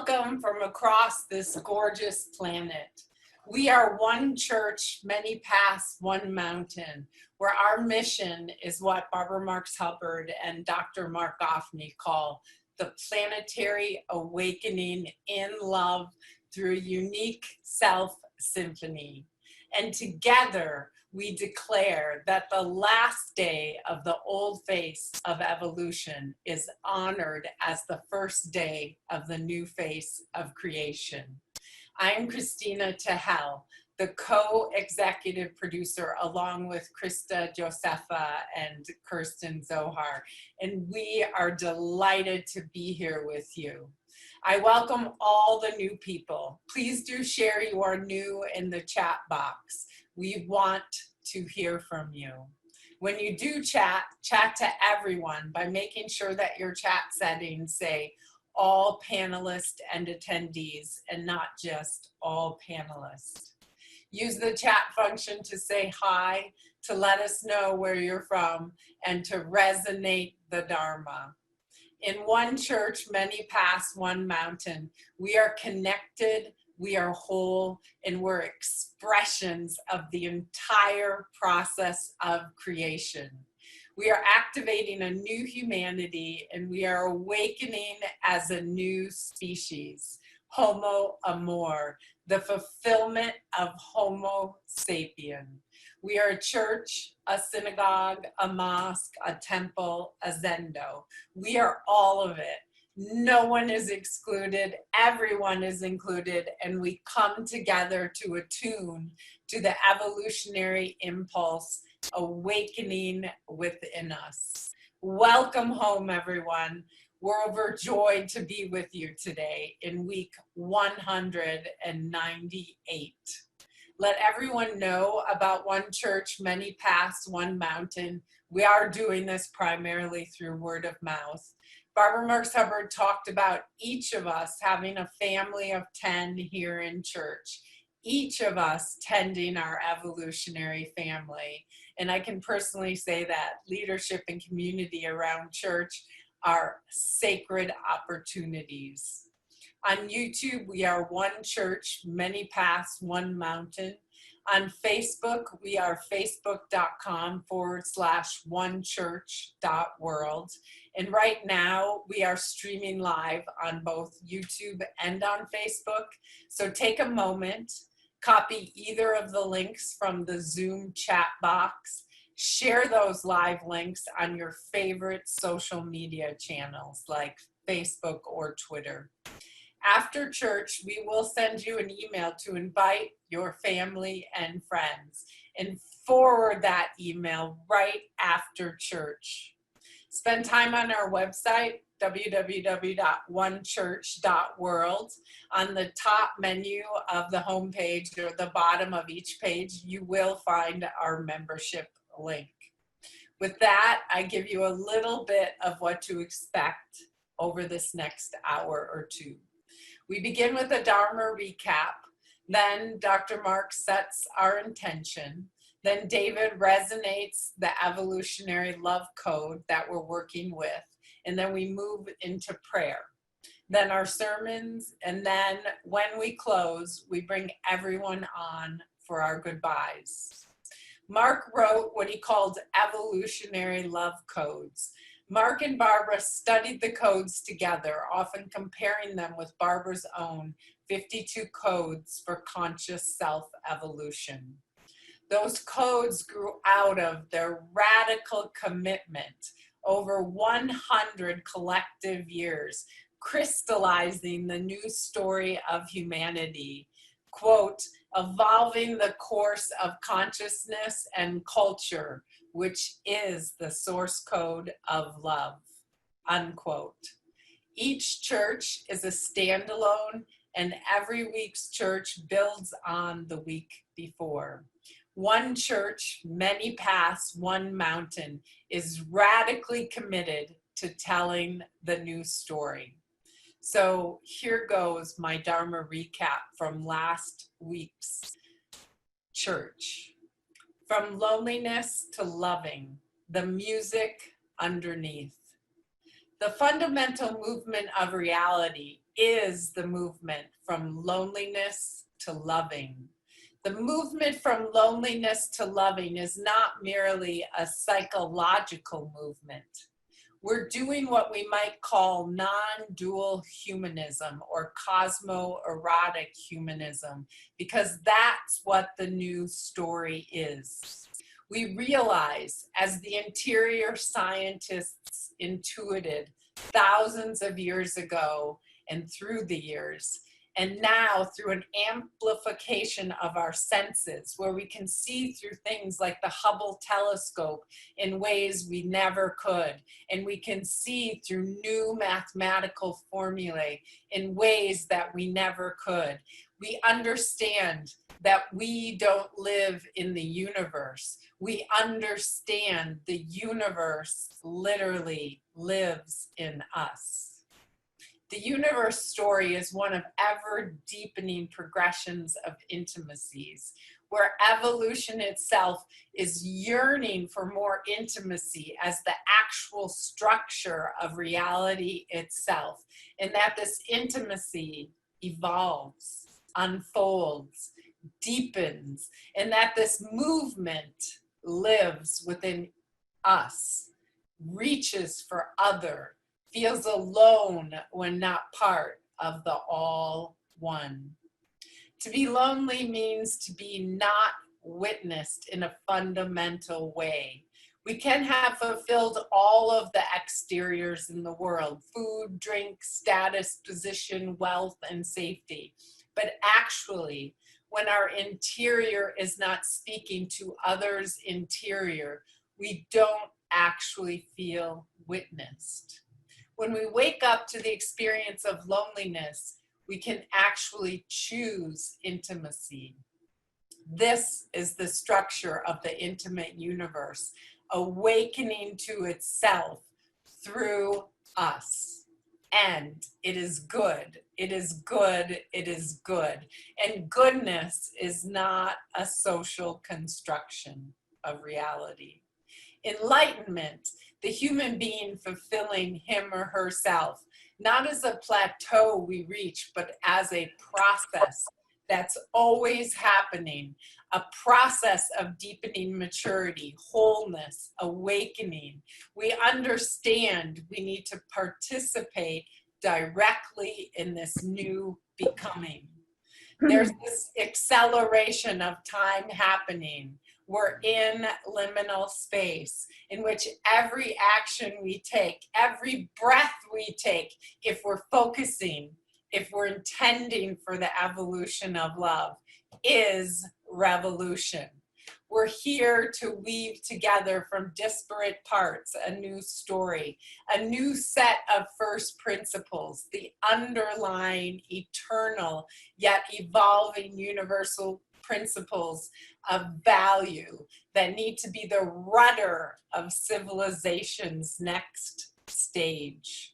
Welcome from across this gorgeous planet. We are one church, many paths, one mountain, where our mission is what Barbara Marx Hubbard and Dr. Mark Goffney call the planetary awakening in love through a unique self-symphony. And together, we declare that the last day of the old face of evolution is honored as the first day of the new face of creation. I'm Christina Tehel, the co-executive producer, along with Krista Josefa and Kirsten Zohar, and we are delighted to be here with you. I welcome all the new people. Please do share you are new in the chat box. We want to hear from you. When you do chat to everyone by making sure that your chat settings say all panelists and attendees and not just all panelists. Use the chat function to say hi, to let us know where you're from, and to resonate the Dharma. In one church, many paths, one mountain. We are connected, we are whole, and we're expressions of the entire process of creation. We are activating a new humanity, and we are awakening as a new species, Homo Amor, the fulfillment of Homo sapien. We are a church, a synagogue, a mosque, a temple, a zendo. We are all of it. No one is excluded, everyone is included, and we come together to attune to the evolutionary impulse awakening within us. Welcome home, everyone. We're overjoyed to be with you today in week 198. Let everyone know about One Church, Many Paths, One Mountain. We are doing this primarily through word of mouth. Barbara Marx Hubbard talked about each of us having a family of 10 here in church, each of us tending our evolutionary family. And I can personally say that leadership and community around church are sacred opportunities. On YouTube, we are One Church, Many Paths, One Mountain. On Facebook, we are facebook.com/onechurch.world. And right now, we are streaming live on both YouTube and on Facebook. So take a moment, copy either of the links from the Zoom chat box, share those live links on your favorite social media channels like Facebook or Twitter. After church, we will send you an email to invite your family and friends and forward that email right after church. Spend time on our website, www.onechurch.world. On the top menu of the homepage or the bottom of each page, you will find our membership link. With that, I give you a little bit of what to expect over this next hour or two. We begin with a Dharma recap. Then Dr. Mark sets our intention. Then David resonates the evolutionary love code that we're working with. And then we move into prayer. Then our sermons. And then when we close, we bring everyone on for our goodbyes. Mark wrote what he called evolutionary love codes. Mark and Barbara studied the codes together, often comparing them with Barbara's own 52 codes for conscious self-evolution. Those codes grew out of their radical commitment over 100 collective years, crystallizing the new story of humanity, quote, evolving the course of consciousness and culture, which is the source code of love, unquote. Each church is a standalone, and every week's church builds on the week before. One church, many paths, one mountain is radically committed to telling the new story. So here goes my Dharma recap from last week's church. From loneliness to loving, the music underneath. The fundamental movement of reality is the movement from loneliness to loving. The movement from loneliness to loving is not merely a psychological movement. We're doing what we might call non-dual humanism or cosmo-erotic humanism, because that's what the new story is. We realize, as the interior scientists intuited thousands of years ago and through the years, and now through an amplification of our senses, where we can see through things like the Hubble telescope in ways we never could, and we can see through new mathematical formulae in ways that we never could. We understand that we don't live in the universe. We understand the universe literally lives in us. The universe story is one of ever deepening progressions of intimacies, where evolution itself is yearning for more intimacy as the actual structure of reality itself, and that this intimacy evolves, unfolds, deepens, and that this movement lives within us, reaches for other, feels alone when not part of the all one. To be lonely means to be not witnessed in a fundamental way. We can have fulfilled all of the exteriors in the world: food, drink, status, position, wealth, and safety. But actually, when our interior is not speaking to others' interior, we don't actually feel witnessed. When we wake up to the experience of loneliness, we can actually choose intimacy. This is the structure of the intimate universe, awakening to itself through us. And it is good, it is good, it is good. And goodness is not a social construction of reality. Enlightenment, the human being fulfilling him or herself, not as a plateau we reach, but as a process that's always happening, a process of deepening maturity, wholeness, awakening. We understand we need to participate directly in this new becoming. There's this acceleration of time happening. We're in liminal space in which every action we take, every breath we take, if we're focusing, if we're intending for the evolution of love, is revolution. We're here to weave together from disparate parts a new story, a new set of first principles, the underlying eternal yet evolving universal principles of value that need to be the rudder of civilization's next stage.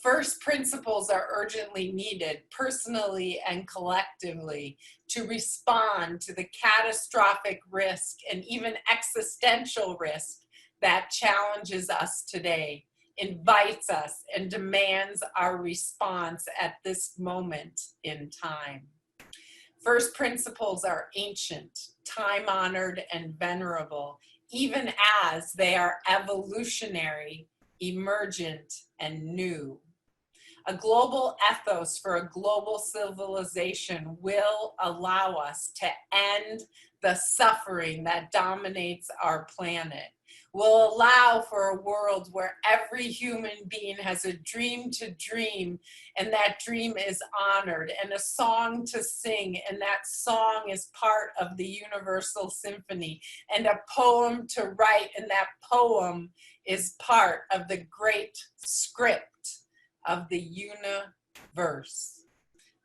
First principles are urgently needed, personally and collectively, to respond to the catastrophic risk and even existential risk that challenges us today, invites us, and demands our response at this moment in time. First principles are ancient, time-honored, and venerable, even as they are evolutionary, emergent, and new. A global ethos for a global civilization will allow us to end the suffering that dominates our planet, will allow for a world where every human being has a dream to dream, and that dream is honored, and a song to sing, and that song is part of the universal symphony, and a poem to write, and that poem is part of the great script of the universe.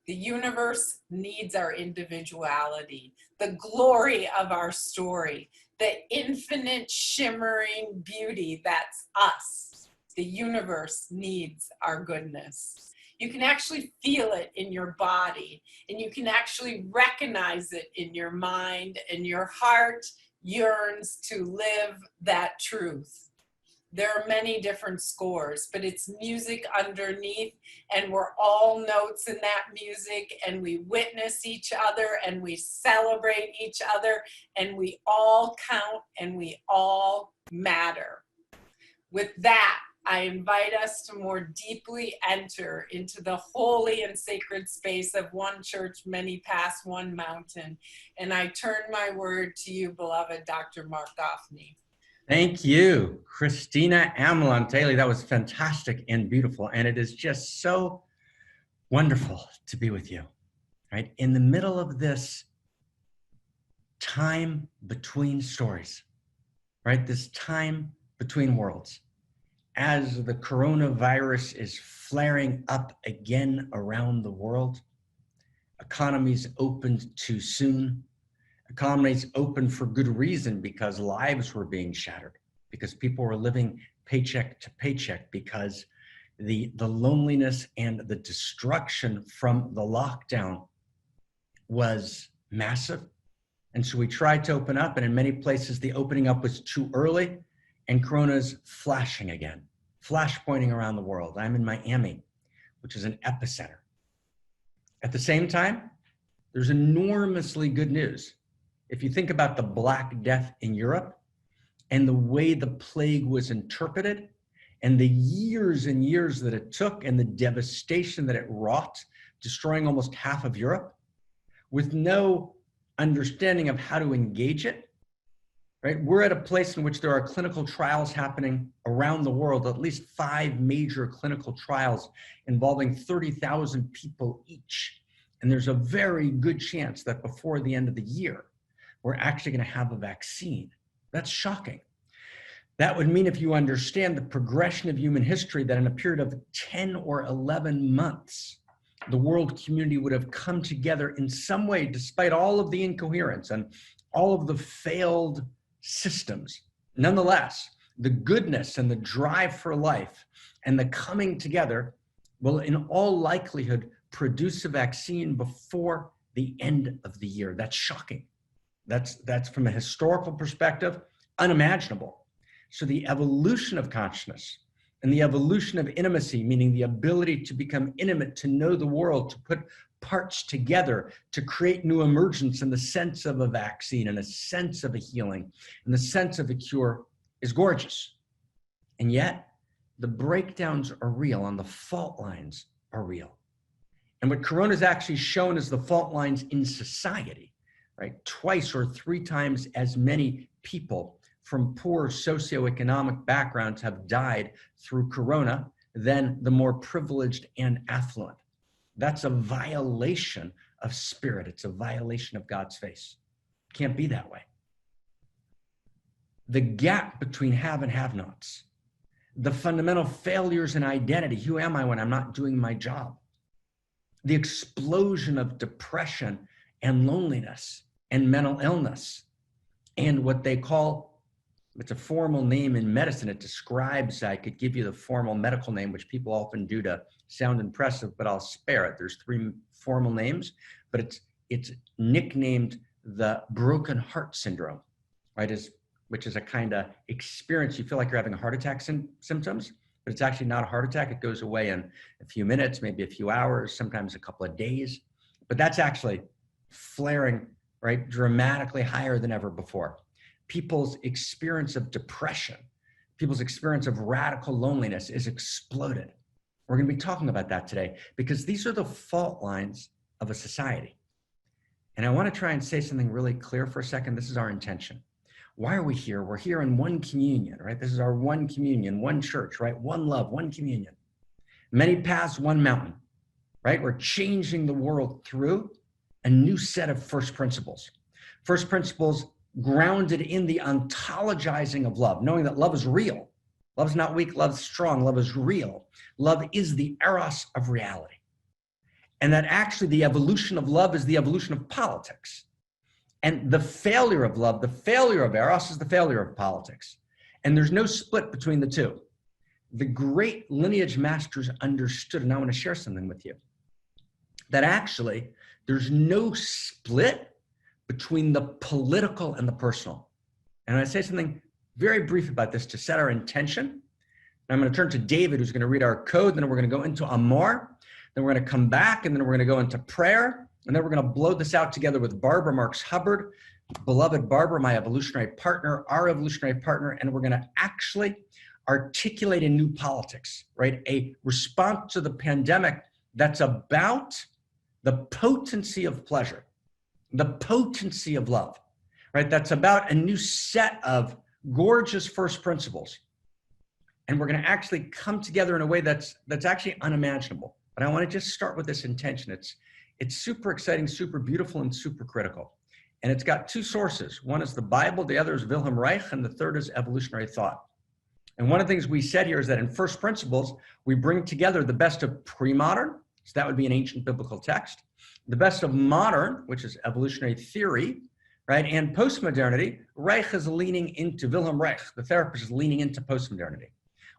The universe needs our individuality, the glory of our story, the infinite shimmering beauty that's us. The universe needs our goodness. You can actually feel it in your body, and you can actually recognize it in your mind, and your heart yearns to live that truth. There are many different scores, but it's music underneath, and we're all notes in that music, and we witness each other, and we celebrate each other, and we all count, and we all matter. With that, I invite us to more deeply enter into the holy and sacred space of one church, many paths, one mountain. And I turn my word to you, beloved Dr. Mark Goffney. Thank you, Christina Amelon-Taylor. That was fantastic and beautiful. And it is just so wonderful to be with you, right? In the middle of this time between stories, right? This time between worlds. As the coronavirus is flaring up again around the world, economies opened too soon. Economies opened for good reason, because lives were being shattered, because people were living paycheck to paycheck, because the loneliness and the destruction from the lockdown was massive. And so we tried to open up, and in many places the opening up was too early, and Corona's flashing again, flashpointing around the world. I'm in Miami, which is an epicenter. At the same time, there's enormously good news. If you think about the Black Death in Europe and the way the plague was interpreted and the years and years that it took and the devastation that it wrought, destroying almost half of Europe, with no understanding of how to engage it, right? We're at a place in which there are clinical trials happening around the world, at least 5 major clinical trials involving 30,000 people each. And there's a very good chance that before the end of the year, we're actually going to have a vaccine. That's shocking. That would mean, if you understand the progression of human history, that in a period of 10 or 11 months, the world community would have come together in some way, despite all of the incoherence and all of the failed systems. Nonetheless, the goodness and the drive for life and the coming together will in all likelihood produce a vaccine before the end of the year. That's shocking. That's from a historical perspective, unimaginable. So the evolution of consciousness and the evolution of intimacy, meaning the ability to become intimate, to know the world, to put parts together, to create new emergence in the sense of a vaccine, in a sense of a healing, in the sense of a cure, is gorgeous. And yet, the breakdowns are real and the fault lines are real. And what Corona's actually shown is the fault lines in society, right? 2 or 3 times as many people from poor socioeconomic backgrounds have died through Corona than the more privileged and affluent. That's a violation of spirit. It's a violation of God's face. Can't be that way. The gap between have and have-nots, the fundamental failures in identity. Who am I when I'm not doing my job? The explosion of depression and loneliness and mental illness, and what they call, it's a formal name in medicine. It describes, I could give you the formal medical name, which people often do to sound impressive, but I'll spare it. There's 3 formal names, but it's nicknamed the broken heart syndrome, right? Which is a kind of experience. You feel like you're having a heart attack symptoms, but it's actually not a heart attack. It goes away in a few minutes, maybe a few hours, sometimes a couple of days. But that's actually flaring, right, dramatically higher than ever before. People's experience of depression, people's experience of radical loneliness is exploded. We're going to be talking about that today, because these are the fault lines of a society. And I want to try and say something really clear for a second. This is our intention. Why are we here? We're here in one communion, right? This is our one communion, one church, right? One love, one communion. Many paths, one mountain, right? We're changing the world through a new set of first principles. First principles grounded in the ontologizing of love, knowing that love is real. Love is not weak, love is strong, love is real. Love is the eros of reality. And that actually the evolution of love is the evolution of politics. And the failure of love, the failure of eros, is the failure of politics. And there's no split between the two. The great lineage masters understood, and I want to share something with you, that actually there's no split between the political and the personal. And I say something very brief about this to set our intention. And I'm going to turn to David, who's going to read our code. Then we're going to go into Amor. Then we're going to come back, and then we're going to go into prayer. And then we're going to blow this out together with Barbara Marx Hubbard, beloved Barbara, my evolutionary partner, our evolutionary partner. And we're going to actually articulate a new politics, right? A response to the pandemic that's about the potency of pleasure, the potency of love, right? That's about a new set of gorgeous first principles. And we're going to actually come together in a way that's actually unimaginable. But I want to just start with this intention. It's super exciting, super beautiful, and super critical. And it's got two sources. One is the Bible, the other is Wilhelm Reich, and the third is evolutionary thought. And one of the things we said here is that in first principles, we bring together the best of pre-modern, so that would be an ancient biblical text, the best of modern, which is evolutionary theory, right? And postmodernity. Reich is leaning into, Wilhelm Reich, the therapist, is leaning into postmodernity.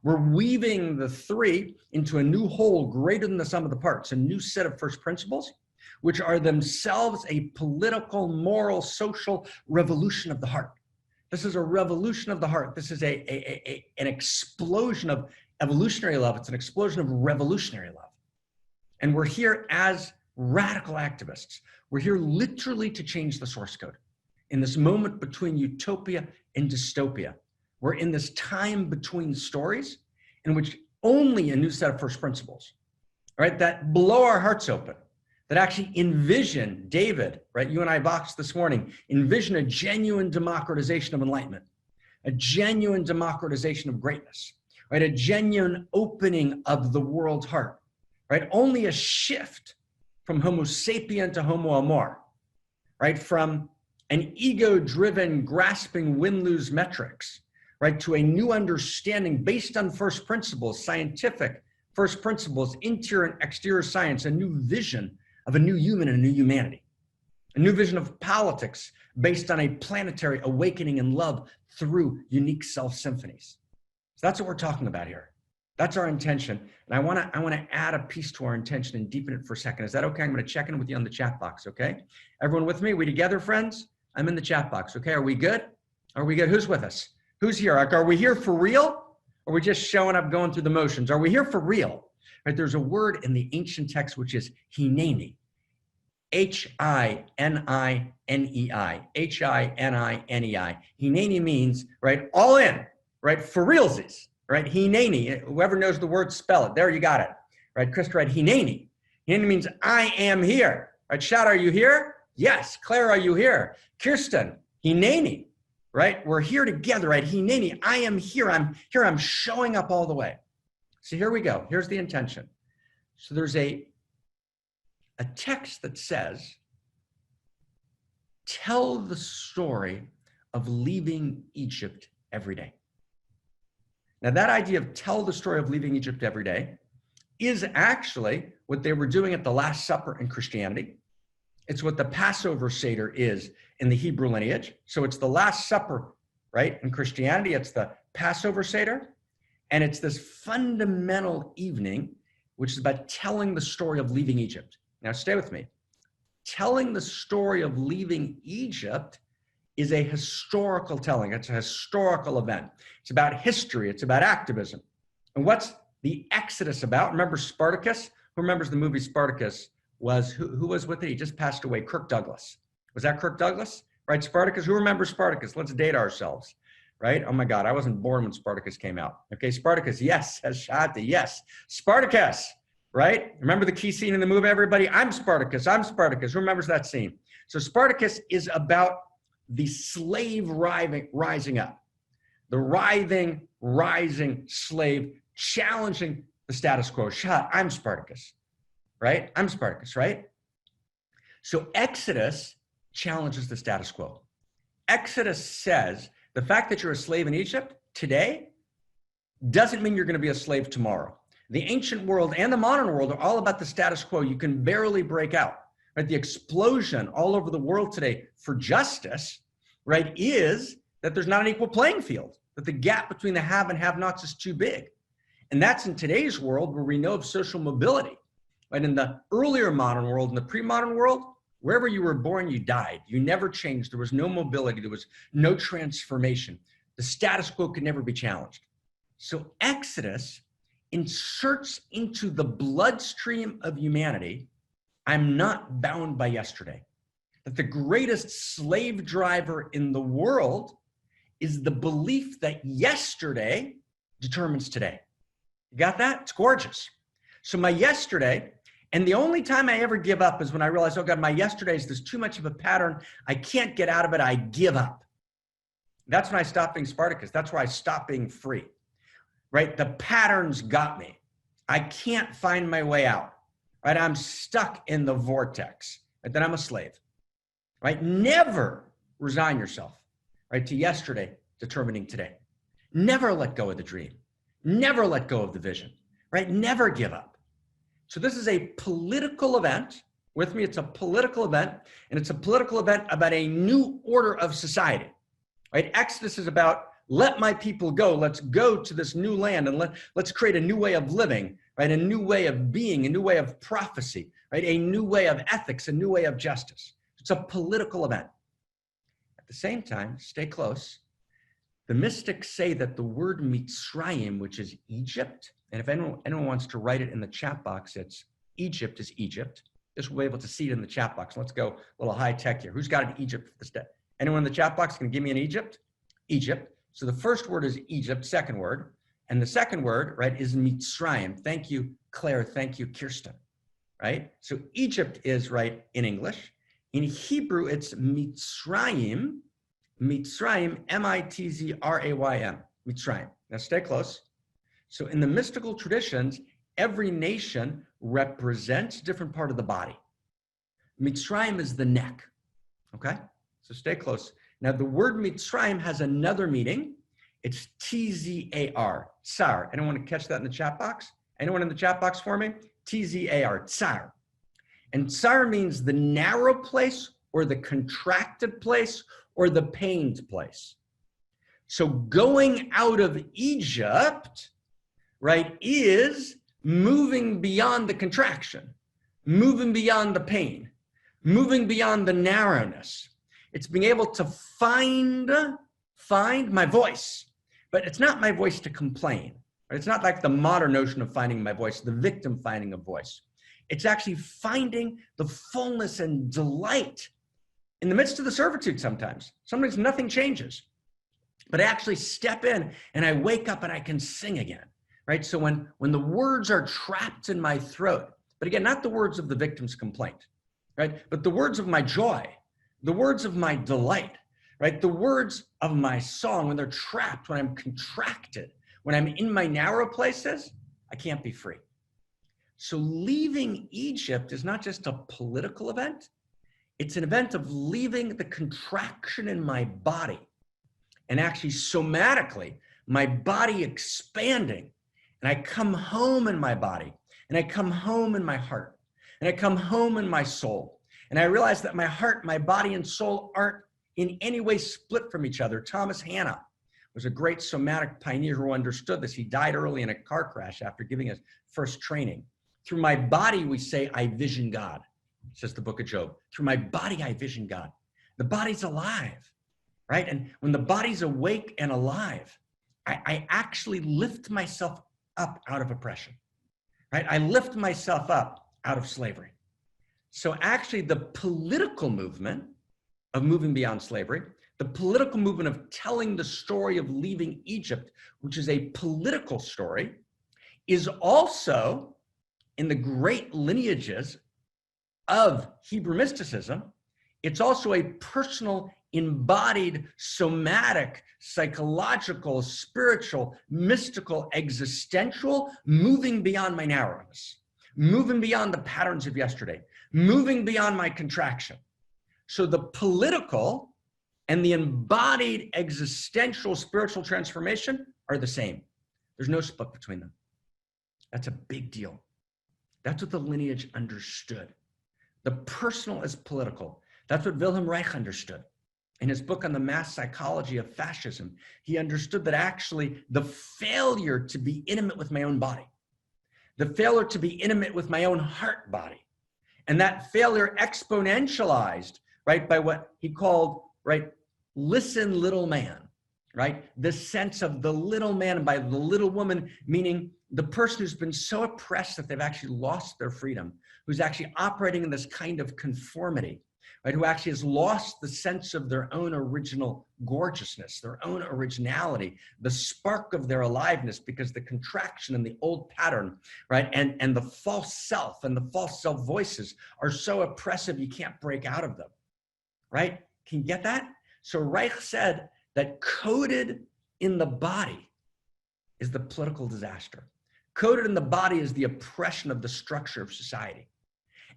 We're weaving the three into a new whole greater than the sum of the parts, a new set of first principles, which are themselves a political, moral, social revolution of the heart. This is a revolution of the heart. This is an explosion of evolutionary love. It's an explosion of revolutionary love. And we're here as radical activists. We're here literally to change the source code. In this moment between utopia and dystopia, we're in this time between stories in which only a new set of first principles, right, that blow our hearts open, that actually envision, David, right, you and I boxed this morning, envision a genuine democratization of enlightenment, a genuine democratization of greatness, right, a genuine opening of the world's heart, right, only a shift from Homo sapien to Homo amor, right, from an ego-driven, grasping win-lose metrics, right, to a new understanding based on first principles, scientific first principles, interior and exterior science, a new vision of a new human and a new humanity, a new vision of politics based on a planetary awakening in love through unique self-symphonies. So that's what we're talking about here. That's our intention. And I want to add a piece to our intention and deepen it for a second. Is that okay? I'm going to check in with you on the chat box, okay? Everyone with me? We together, friends? I'm in the chat box, okay? Are we good? Are we good? Who's with us? Who's here? Are we here for real? Or are we just showing up, going through the motions? Are we here for real? Right? There's a word in the ancient text which is hineni. H-I-N-I-N-E-I. H-I-N-I-N-E-I. Hineni means, right, all in, right, for realsies, right? Hineni. Whoever knows the word, spell it. There, you got it. Right? Chris read hineni. Hineni means I am here. Right? Shout, are you here? Yes. Claire, are you here? Kirsten, hineni. Right? We're here together, right? Hineni, I am here. I'm here. I'm showing up all the way. So here we go. Here's the intention. So there's a text that says, tell the story of leaving Egypt every day. Now that idea of tell the story of leaving Egypt every day is actually what they were doing at the Last Supper in Christianity. It's what the Passover Seder is in the Hebrew lineage. So it's the Last Supper, right? In Christianity, it's the Passover Seder. And it's this fundamental evening, which is about telling the story of leaving Egypt. Now stay with me. Telling the story of leaving Egypt is a historical telling. It's a historical event. It's about history. It's about activism. And what's the Exodus about? Remember Spartacus? Who remembers the movie Spartacus? Who was with it? He just passed away. Kirk Douglas. Was that Kirk Douglas? Right, Spartacus? Who remembers Spartacus? Let's date ourselves. Right? Oh my God, I wasn't born when Spartacus came out. Okay, Spartacus, yes, says Shadi, yes. Spartacus, right? Remember the key scene in the movie, everybody? I'm Spartacus, I'm Spartacus. Who remembers that scene? So Spartacus is about the slave rising up. The writhing, rising slave challenging the status quo. Shad, I'm Spartacus, right? I'm Spartacus, right? So Exodus challenges the status quo. Exodus says, the fact that you're a slave in Egypt today doesn't mean you're going to be a slave tomorrow. The ancient world and the modern world are all about the status quo. You can barely break out. Right? The explosion all over the world today for justice, right, is that there's not an equal playing field, that the gap between the have and have-nots is too big. And that's in today's world where we know of social mobility. Right? In the earlier modern world, in the pre-modern world, wherever you were born, you died. You never changed. There was no mobility. There was no transformation. The status quo can never be challenged. So Exodus inserts into the bloodstream of humanity, I'm not bound by yesterday. That the greatest slave driver in the world is the belief that yesterday determines today. You got that? It's gorgeous. So my yesterday, and the only time I ever give up is when I realize, oh God, my yesterdays, there's too much of a pattern. I can't get out of it. I give up. That's when I stop being Spartacus. That's where I stop being free, right? The patterns got me. I can't find my way out, right? I'm stuck in the vortex, right? Then I'm a slave, right? Never resign yourself, right? To yesterday determining today. Never let go of the dream. Never let go of the vision, right? Never give up. So this is a political event. With me, it's a political event, and it's a political event about a new order of society, right? Exodus is about let my people go. Let's go to this new land and let's create a new way of living, right? A new way of being, a new way of prophecy, right? A new way of ethics, a new way of justice. It's a political event. At the same time, stay close. The mystics say that the word Mitzrayim, which is Egypt, and if anyone wants to write it in the chat box, it's Egypt is Egypt. Just we'll be able to see it in the chat box. Let's go a little high tech here. Who's got an Egypt for this day? Anyone in the chat box can give me an Egypt? Egypt. So the first word is Egypt, second word. And the second word, right, is Mitzrayim. Thank you, Claire. Thank you, Kirsten. Right? So Egypt is, right, in English. In Hebrew, it's Mitzrayim. Mitzrayim, M-I-T-Z-R-A-Y-M, Mitzrayim. Now stay close. So in the mystical traditions, every nation represents a different part of the body. Mitzrayim is the neck, okay? So stay close. Now the word Mitzrayim has another meaning. It's T-Z-A-R, tsar. Anyone want to catch that in the chat box? Anyone in the chat box for me? T-Z-A-R, tsar. And tsar means the narrow place or the contracted place or the pained place. So going out of Egypt, right, is moving beyond the contraction, moving beyond the pain, moving beyond the narrowness. It's being able to find my voice, but it's not my voice to complain. Right? It's not like the modern notion of finding my voice, the victim finding a voice. It's actually finding the fullness and delight in the midst of the servitude sometimes. Sometimes nothing changes, but I actually step in and I wake up and I can sing again, right? So when the words are trapped in my throat, but again, not the words of the victim's complaint, right? But the words of my joy, the words of my delight, right? The words of my song, when they're trapped, when I'm contracted, when I'm in my narrow places, I can't be free. So leaving Egypt is not just a political event. It's an event of leaving the contraction in my body and actually somatically, my body expanding. And I come home in my body, and I come home in my heart, and I come home in my soul. And I realize that my heart, my body, and soul aren't in any way split from each other. Thomas Hanna was a great somatic pioneer who understood this. He died early in a car crash after giving his first training. Through my body, we say, I vision God. Says the book of Job. Through my body, I vision God. The body's alive, right? And when the body's awake and alive, I actually lift myself up out of oppression, right? I lift myself up out of slavery. So actually the political movement of moving beyond slavery, the political movement of telling the story of leaving Egypt, which is a political story, is also in the great lineages of Hebrew mysticism. It's also a personal, embodied, somatic, psychological, spiritual, mystical, existential, moving beyond my narrowness, moving beyond the patterns of yesterday, moving beyond my contraction. So the political and the embodied existential spiritual transformation are the same. There's no split between them. That's a big deal. That's what the lineage understood. The personal is political. That's what Wilhelm Reich understood. In his book on the mass psychology of fascism, he understood that actually the failure to be intimate with my own body, the failure to be intimate with my own heart body, and that failure exponentialized, right, by what he called, right, listen, little man, right? The sense of the little man, and by the little woman, meaning the person who's been so oppressed that they've actually lost their freedom, who's actually operating in this kind of conformity, right? Who actually has lost the sense of their own original gorgeousness, their own originality, the spark of their aliveness, because the contraction and the old pattern, right? And the false self and the false self voices are so oppressive, you can't break out of them, right? Can you get that? So Reich said that coded in the body is the political disaster. Coded in the body is the oppression of the structure of society.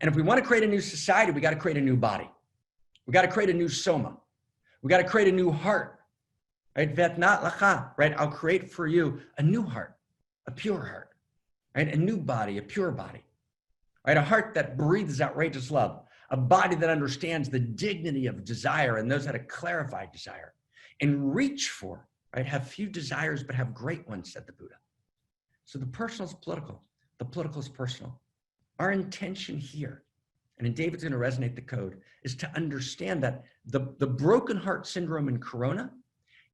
And if we want to create a new society, we got to create a new body. We got to create a new soma. We got to create a new heart, right? Vetnat lacha, right? I'll create for you a new heart, a pure heart, right? A new body, a pure body, right? A heart that breathes outrageous love, a body that understands the dignity of desire and knows how to clarify desire and reach for, right? Have few desires, but have great ones, said the Buddha. So the personal is political. The political is personal. Our intention here, and in David's going to resonate the code, is to understand that the broken heart syndrome in Corona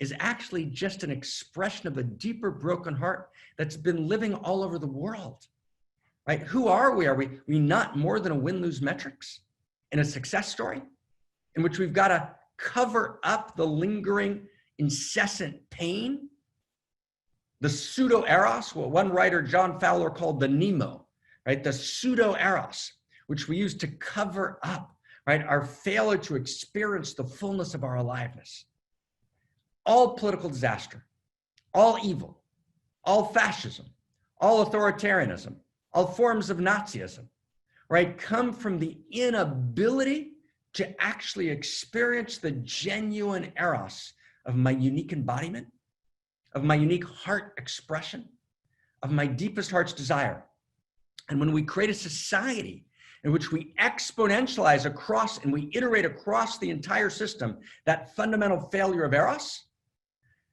is actually just an expression of a deeper broken heart that's been living all over the world, right? Who are we? Are we not more than a win-lose metrics in a success story in which we've got to cover up the lingering, incessant pain? The pseudo-eros, what one writer, John Fowler, called the Nemo, right? The pseudo-eros, which we use to cover up, right, our failure to experience the fullness of our aliveness. All political disaster, all evil, all fascism, all authoritarianism, all forms of Nazism, right, come from the inability to actually experience the genuine eros of my unique embodiment, of my unique heart expression, of my deepest heart's desire. And when we create a society in which we exponentialize across and we iterate across the entire system that fundamental failure of eros,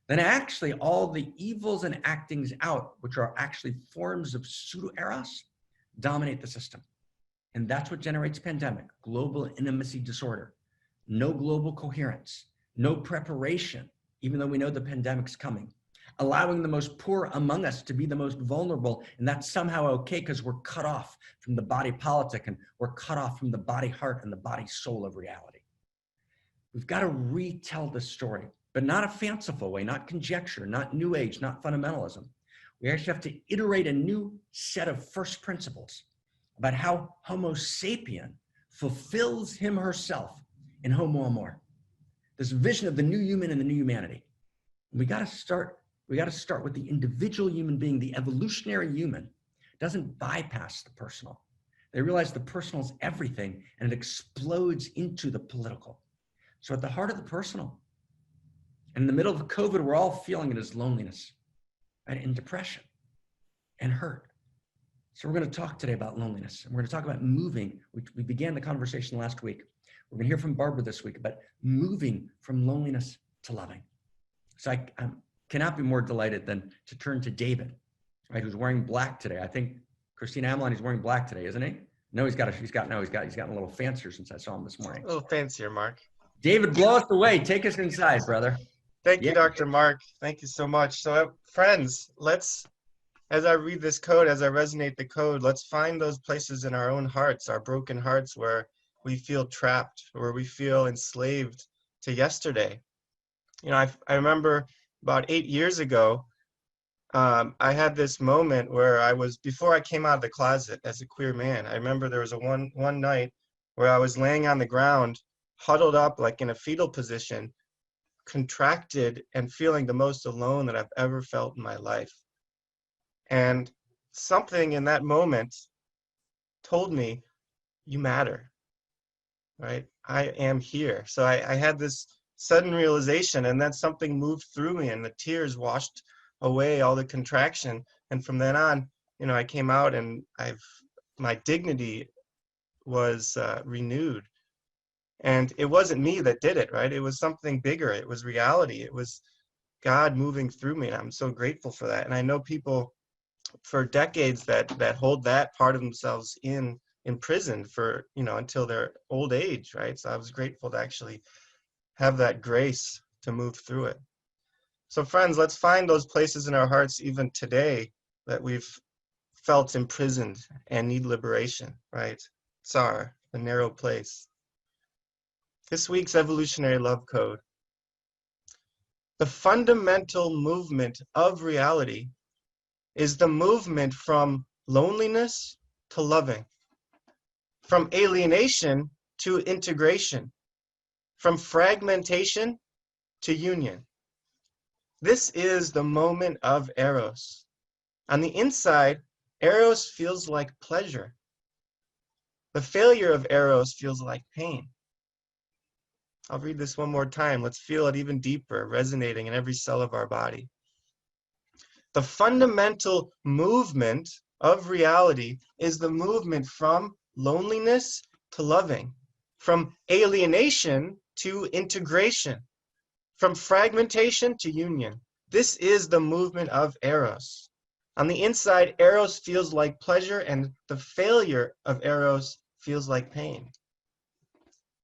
then actually all the evils and actings out, which are actually forms of pseudo-eros, dominate the system. And that's what generates pandemic, global intimacy disorder, no global coherence, no preparation, even though we know the pandemic's coming, allowing the most poor among us to be the most vulnerable, and that's somehow okay because we're cut off from the body politic and we're cut off from the body heart and the body soul of reality. We've got to retell this story, but not a fanciful way, not conjecture, not new age, not fundamentalism. We actually have to iterate a new set of first principles about how Homo sapien fulfills him herself in Homo Amor, this vision of the new human and the new humanity. We got to start with the individual human being. The evolutionary human doesn't bypass the personal. They realize the personal is everything and it explodes into the political. So at the heart of the personal, and in the middle of COVID, we're all feeling it as loneliness, right? And depression and hurt. So we're going to talk today about loneliness, and we're going to talk about moving. We began the conversation last week. We're going to hear from Barbara this week about moving from loneliness to loving. So I cannot be more delighted than to turn to David, right? Who's wearing black today. I think Christina Amelin is wearing black today, isn't he? No, he's gotten a little fancier since I saw him this morning. A little fancier, Mark. David, blow us away. Take us inside, brother. Thank you, Dr. Mark. Thank you so much. So friends, as I read this code, as I resonate the code, let's find those places in our own hearts, our broken hearts, where we feel trapped, where we feel enslaved to yesterday. You know, I remember about 8 years ago, I had this moment where before I came out of the closet as a queer man, I remember there was one night where I was laying on the ground, huddled up like in a fetal position, contracted and feeling the most alone that I've ever felt in my life. And something in that moment told me, you matter, right? I am here. So I had this sudden realization, and then something moved through me and the tears washed away all the contraction. And from then on, you know, I came out and my dignity was renewed. And it wasn't me that did it, right? It was something bigger. It was reality. It was God moving through me. And I'm so grateful for that. And I know people for decades that hold that part of themselves in prison for, you know, until their old age, right? So I was grateful to actually have that grace to move through it. So friends, let's find those places in our hearts even today that we've felt imprisoned and need liberation, right? Tsar, the narrow place. This week's evolutionary love code. The fundamental movement of reality is the movement from loneliness to loving, from alienation to integration, from fragmentation to union. This is the moment of Eros. On the inside, Eros feels like pleasure. The failure of Eros feels like pain. I'll read this one more time. Let's feel it even deeper, resonating in every cell of our body. The fundamental movement of reality is the movement from loneliness to loving, from alienation to integration, from fragmentation to union. This is the movement of Eros. On the inside, Eros feels like pleasure, and the failure of Eros feels like pain.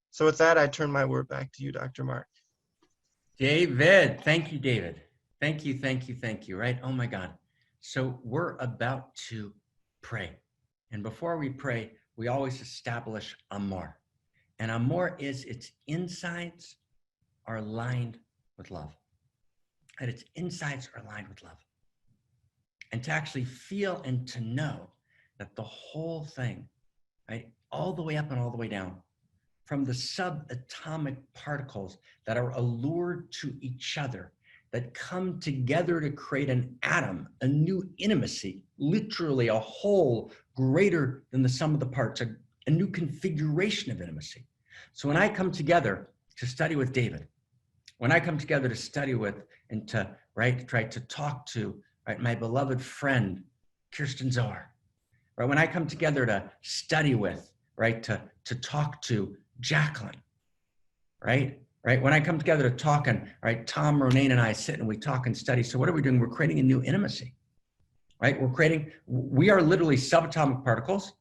So with that, I turn my word back to you, Dr. Mark. David, thank you, David. Thank you, thank you, thank you, right? Oh my God. So we're about to pray. And before we pray, we always establish Amor. And Amor is its insides are lined with love. And its insides are lined with love. And to actually feel and to know that the whole thing, right, all the way up and all the way down, from the subatomic particles that are allured to each other, that come together to create an atom, a new intimacy, literally a whole greater than the sum of the parts, a new configuration of intimacy. So when I come together to study with David, when I come together to study with and to, right, try to talk to, right, my beloved friend, Kirsten Zohar, right, when I come together to study with, right, to talk to Jacqueline, right? When I come together to talk, and right, Tom, Ronayne, and I sit and we talk and study. So what are we doing? We're creating a new intimacy, right? We are literally subatomic particles.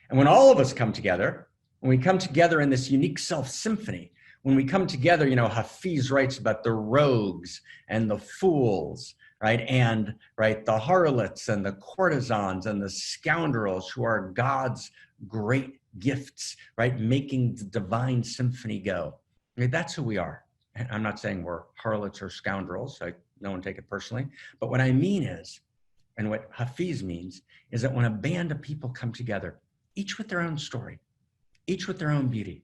And when all of us come together, when we come together in this unique self-symphony, when we come together, you know, Hafiz writes about the rogues and the fools, right? And right, the harlots and the courtesans and the scoundrels who are God's great gifts, right? Making the divine symphony go. I mean, that's who we are. And I'm not saying we're harlots or scoundrels, so no one take it personally. But what I mean is, and what Hafiz means, is that when a band of people come together, each with their own story, each with their own beauty,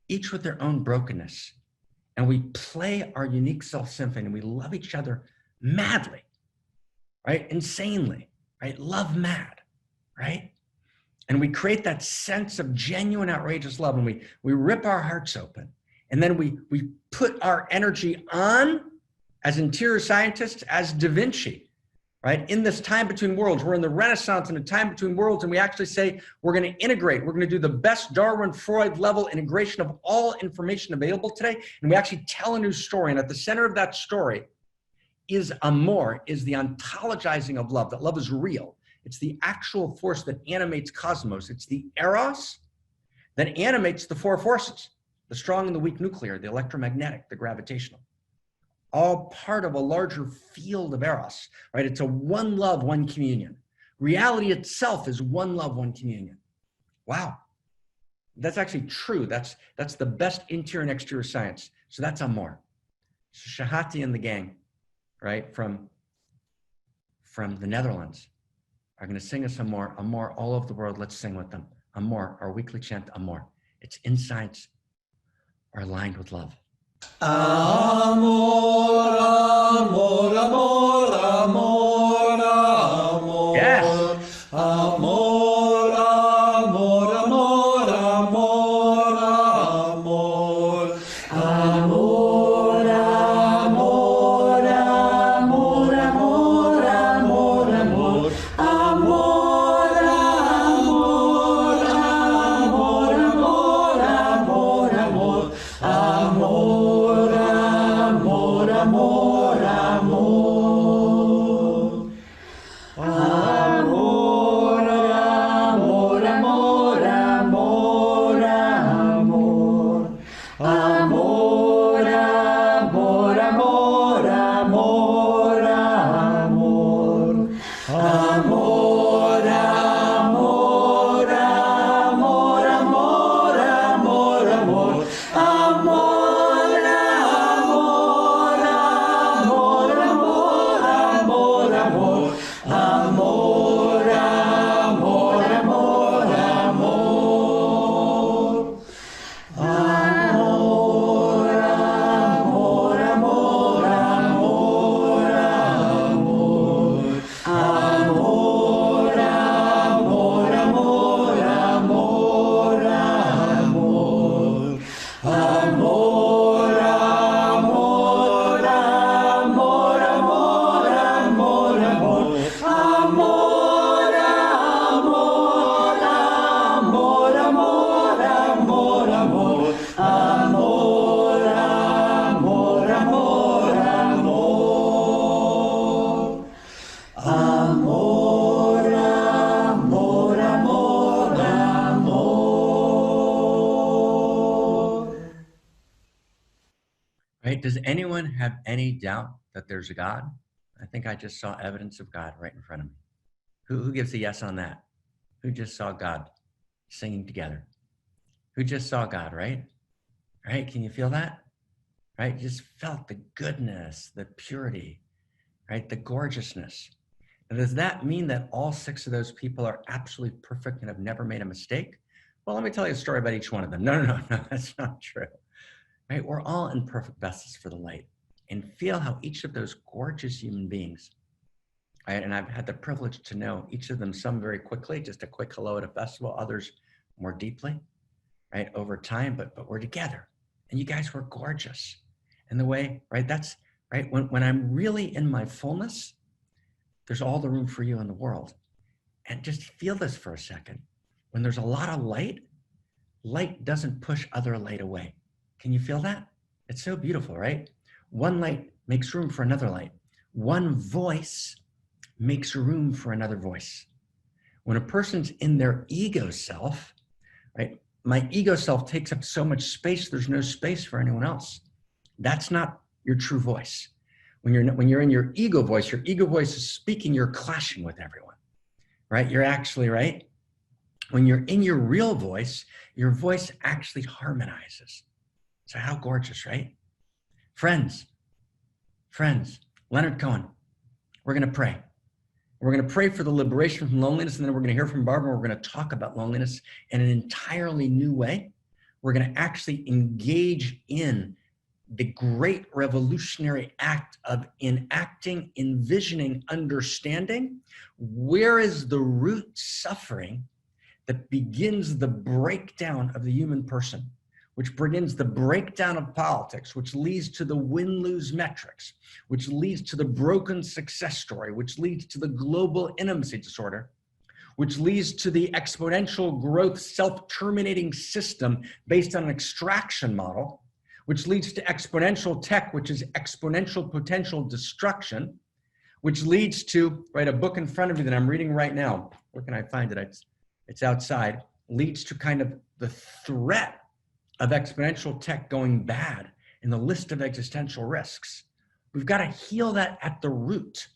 each with their own brokenness, and we play our unique self-symphony, and we love each other madly, right? Insanely, right? Love mad, right? And we create that sense of genuine, outrageous love, and we rip our hearts open. And then we put our energy on, as interior scientists, as Da Vinci, right? In this time between worlds, we're in the Renaissance in a time between worlds, and we actually say we're going to integrate. We're going to do the best Darwin Freud level integration of all information available today. And we actually tell a new story. And at the center of that story is Amor, is the ontologizing of love, that love is real. It's the actual force that animates cosmos. It's the eros that animates the four forces, the strong and the weak nuclear, the electromagnetic, the gravitational, all part of a larger field of eros, right? It's a one love, one communion. Reality itself is one love, one communion. Wow. That's actually true. That's the best interior and exterior science. So that's Amor. So Shahati and the gang, right, from the Netherlands, are going to sing us Amor. Amor all over the world. Let's sing with them. Amor, our weekly chant, Amor. Its insides are lined with love. Amor, amor, amor, amor, amor. Yes. Amor, amor, amor, amor, amor. Amor, amor, amor, amor, amor, amor. Amor, amor, amor, amor, amor, amor. Amor, amor, amor, amor. Amor, right? Does anyone have any doubt that there's a God? I think I just saw evidence of God right in front of me. Who gives a yes on that? Who just saw God singing together? Who just saw God, right? Right? Can you feel that? Right? You just felt the goodness, the purity, right? The gorgeousness. And does that mean that all 6 of those people are absolutely perfect and have never made a mistake? Well, let me tell you a story about each one of them. No, that's not true. Right? We're all imperfect vessels for the light. And feel how each of those gorgeous human beings, right? And I've had the privilege to know each of them, some very quickly, just a quick hello at a festival, others more deeply, right? Over time, but we're together. And you guys were gorgeous. And the way, right? That's right. When I'm really in my fullness, there's all the room for you in the world. And just feel this for a second. When there's a lot of light, light doesn't push other light away. Can you feel that? It's so beautiful, right? One light makes room for another light. One voice makes room for another voice. When a person's in their ego self, right? My ego self takes up so much space, there's no space for anyone else. That's not your true voice. When you're in your ego voice is speaking, you're clashing with everyone, right? You're actually, right? When you're in your real voice, your voice actually harmonizes. So how gorgeous, right? Friends, Leonard Cohen, we're going to pray. We're going to pray for the liberation from loneliness, and then we're going to hear from Barbara. We're going to talk about loneliness in an entirely new way. We're going to actually engage in the great revolutionary act of enacting, envisioning, understanding. Where is the root suffering that begins the breakdown of the human person, which begins the breakdown of politics, which leads to the win-lose metrics, which leads to the broken success story, which leads to the global intimacy disorder, which leads to the exponential growth self-terminating system based on an extraction model, which leads to exponential tech, which is exponential potential destruction, which leads to, right, a book in front of you that I'm reading right now. Where can I find it? It's outside. Leads to kind of the threat of exponential tech going bad in the list of existential risks. We've got to heal that at the root.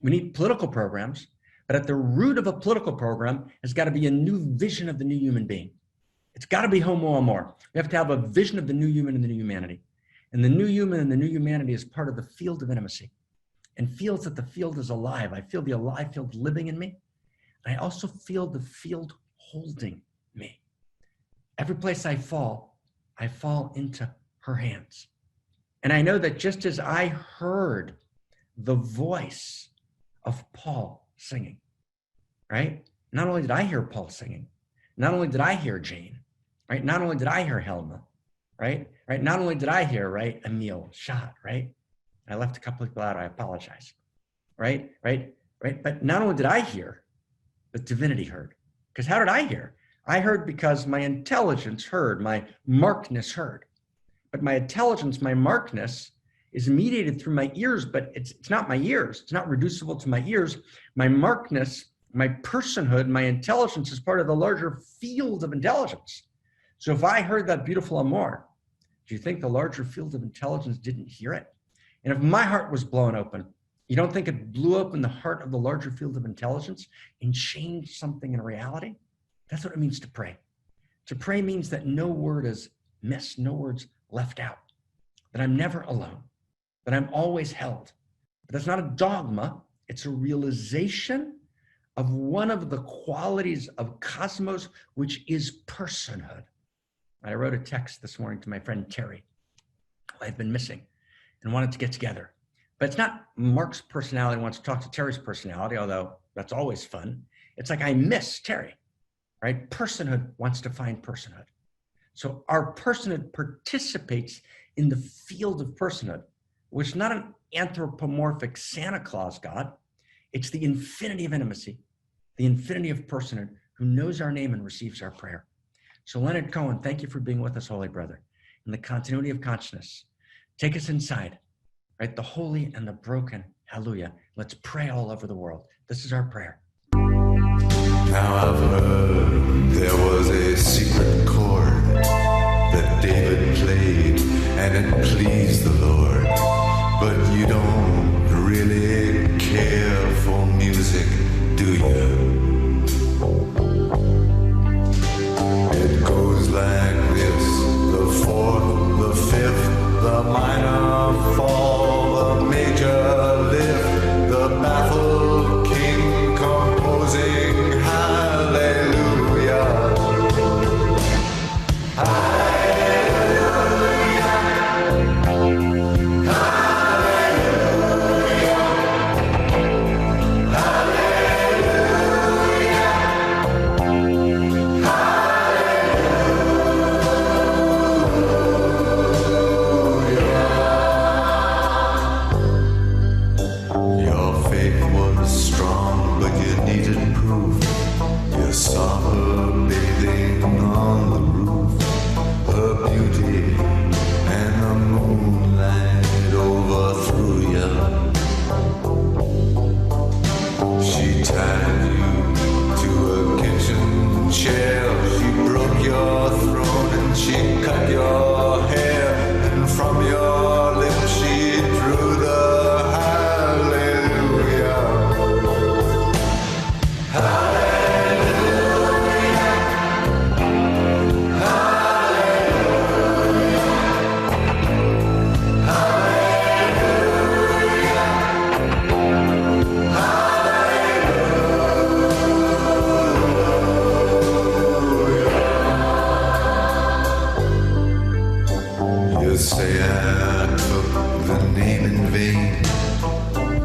We need political programs, but at the root of a political program has got to be a new vision of the new human being. It's got to be homo amor. We have to have a vision of the new human and the new humanity. And the new human and the new humanity is part of the field of intimacy, and feels that the field is alive. I feel the alive field living in me. And I also feel the field holding me. Every place I fall into her hands. And I know that just as I heard the voice of Paul singing, right? Not only did I hear Paul singing, not only did I hear Jane, right? Not only did I hear Helma, right? Not only did I hear, right, Emil, Shot, right? I left a couple of people out, I apologize, right? But not only did I hear, but divinity heard. Because how did I hear? I heard because my intelligence heard, my markedness heard. But my intelligence, my markedness is mediated through my ears, but it's not my ears. It's not reducible to my ears. My markedness, my personhood, my intelligence is part of the larger field of intelligence. So if I heard that beautiful amour, do you think the larger field of intelligence didn't hear it? And if my heart was blown open, you don't think it blew open the heart of the larger field of intelligence and changed something in reality? That's what it means to pray. To pray means that no word is missed, no words left out, that I'm never alone, that I'm always held. But that's not a dogma. It's a realization of one of the qualities of cosmos, which is personhood. I wrote a text this morning to my friend Terry, who I've been missing and wanted to get together. But it's not Mark's personality wants to talk to Terry's personality, although that's always fun. It's like I miss Terry, right? Personhood wants to find personhood. So our personhood participates in the field of personhood, which is not an anthropomorphic Santa Claus God. It's the infinity of intimacy, the infinity of personhood who knows our name and receives our prayer. So Leonard Cohen, thank you for being with us, Holy Brother, in the continuity of consciousness. Take us inside, right? The holy and the broken. Hallelujah. Let's pray all over the world. This is our prayer. Now I've heard there was a secret chord that David played, and it pleased the Lord. saw her bathing on the roof, her beauty and the moonlight overthrew you. She tied you to a kitchen chair, she broke your throat and she cut your hair, and from your lips she drew the hallelujah. You say I took the name in vain.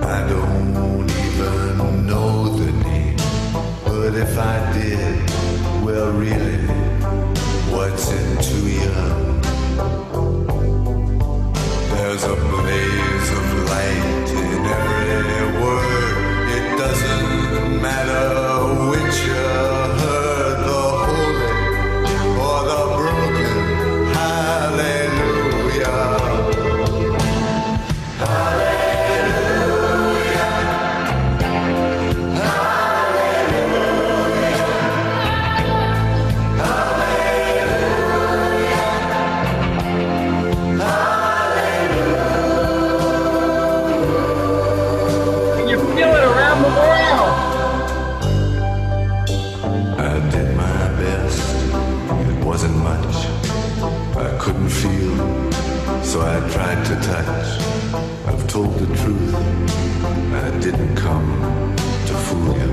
I don't even know the name. But if I did, well really, what's it to you? There's a blaze of light in every word. It doesn't matter which you heard, the holy or the broken. Hallelujah. You feel it around the world. I did my best, it wasn't much. I couldn't feel, so I tried to touch. I've told the truth, I didn't come to fool you.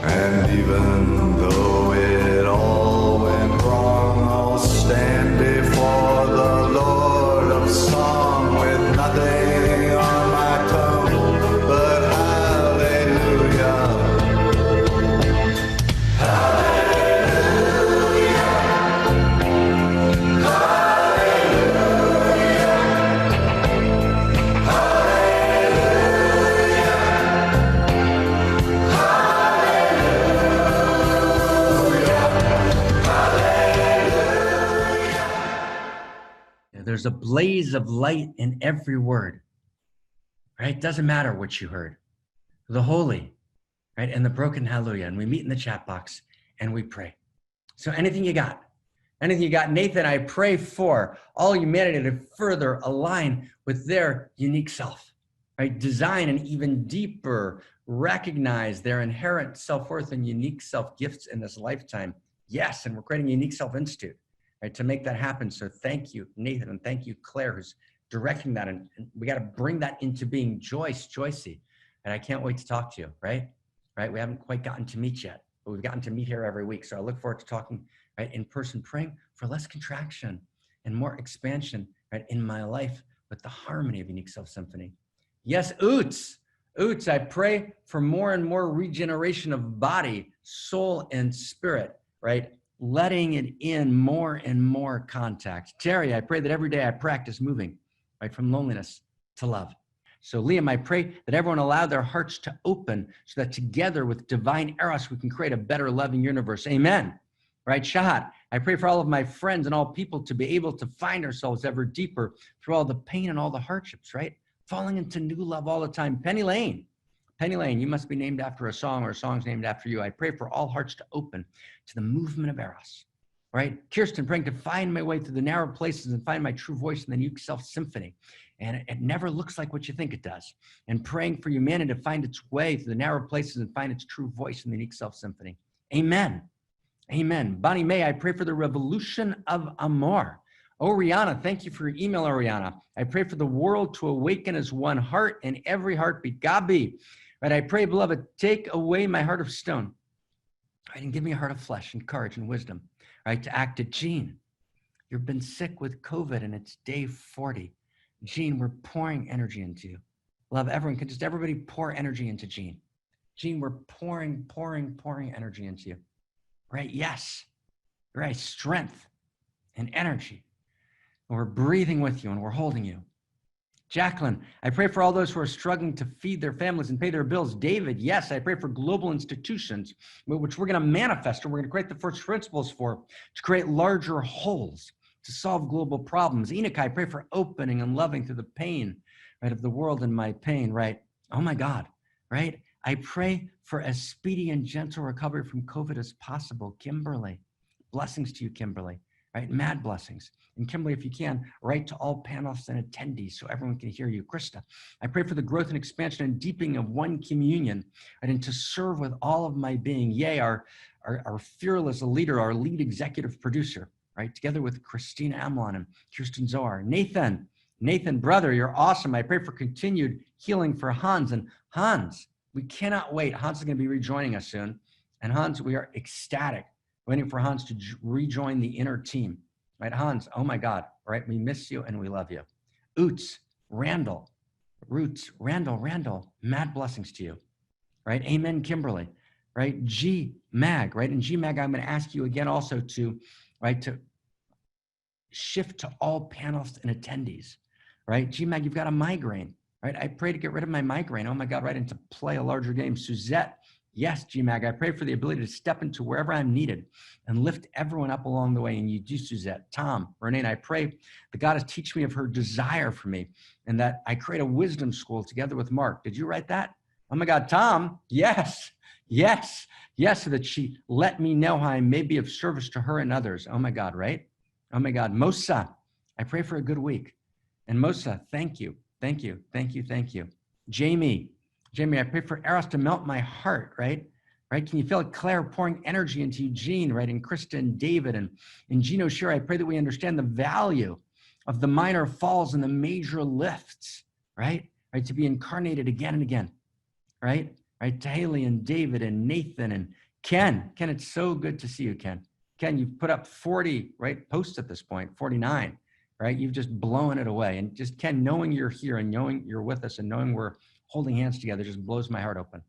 And even though it all went wrong, I'll stand before the Lord of Song with nothing on my tongue but hallelujah. There's a blaze of light in every word, right? Doesn't matter what you heard. The holy, right? And the broken hallelujah. And we meet in the chat box and we pray. So anything you got, Nathan, I pray for all humanity to further align with their unique self, right? Design an even deeper, recognize their inherent self-worth and unique self-gifts in this lifetime. Yes, and we're creating a unique self-institute, right, to make that happen. So thank you, Nathan, and thank you, Claire, who's directing that. And we got to bring that into being. Joycey, and I can't wait to talk to you, right? We haven't quite gotten to meet yet, but we've gotten to meet here every week. So I look forward to talking, right, in person, praying for less contraction and more expansion, right, in my life with the harmony of Unique Self Symphony. Yes, Oots, I pray for more and more regeneration of body, soul, and spirit, right? Letting it in more and more contact. Terry, I pray that every day I practice moving, right, from loneliness to love. So Liam, I pray that everyone allow their hearts to open so that together with divine eros, we can create a better loving universe. Amen. Right, Shahat, I pray for all of my friends and all people to be able to find ourselves ever deeper through all the pain and all the hardships, right? Falling into new love all the time. Penny Lane, you must be named after a song or a song's named after you. I pray for all hearts to open to the movement of eros, right? Kirsten, praying to find my way through the narrow places and find my true voice in the Unique Self Symphony. And it never looks like what you think it does. And praying for humanity to find its way through the narrow places and find its true voice in the Unique Self Symphony. Amen. Amen. Bonnie May, I pray for the revolution of Amor. Oriana, thank you for your email, Oriana. I pray for the world to awaken as one heart in every heartbeat. Gabi, right? I pray, beloved, take away my heart of stone, right? And give me a heart of flesh and courage and wisdom, right? To act it. Jean, you've been sick with COVID and it's day 40. Jean, we're pouring energy into you. Love, everyone, can just everybody pour energy into Jean. Jean, we're pouring energy into you, right? Yes, right, strength and energy. And we're breathing with you and we're holding you. Jacqueline, I pray for all those who are struggling to feed their families and pay their bills. David, yes, I pray for global institutions, which we're going to manifest, or we're going to create the first principles for, to create larger wholes, to solve global problems. Enoch, I pray for opening and loving through the pain, right, of the world and my pain, right? Oh my God, right? I pray for as speedy and gentle recovery from COVID as possible. Kimberly, blessings to you, Kimberly, right? Mad blessings. And Kimberly, if you can, write to all panelists and attendees so everyone can hear you. Krista, I pray for the growth and expansion and deepening of one communion, right, and to serve with all of my being. Yea, our fearless leader, our lead executive producer, right, together with Christina Amlon and Kirsten Zohar. Nathan, brother, you're awesome. I pray for continued healing for Hans. And Hans, we cannot wait. Hans is going to be rejoining us soon. And Hans, we are ecstatic, waiting for Hans to rejoin the inner team. Right, Hans, oh my God, right? We miss you and we love you. Oots, Randall, Roots, Randall, mad blessings to you, right? Amen, Kimberly, right? G Mag, right? And G Mag, I'm going to ask you again also to, right, to shift to all panelists and attendees, right? G Mag, you've got a migraine, right? I pray to get rid of my migraine. Oh my God, right? And to play a larger game. Suzette, yes, GMAG, I pray for the ability to step into wherever I'm needed and lift everyone up along the way. And you do, Suzette. Tom, Renee, I pray that God has teach me of her desire for me and that I create a wisdom school together with Mark. Did you write that? Oh my God, Tom, yes, so that she let me know how I may be of service to her and others. Oh my God, right? Oh my God, Mosa, I pray for a good week. And Mosa, thank you. Jamie, I pray for Eros to melt my heart, right? Can you feel Claire pouring energy into Eugene, right? And Krista and David and Gino Shearer, I pray that we understand the value of the minor falls and the major lifts, right? To be incarnated again and again, right? To Haley and David and Nathan and Ken. Ken, it's so good to see you, Ken. Ken, you've put up 40, right, posts at this point, 49, right? You've just blown it away. And just, Ken, knowing you're here and knowing you're with us and knowing we're holding hands together just blows my heart open.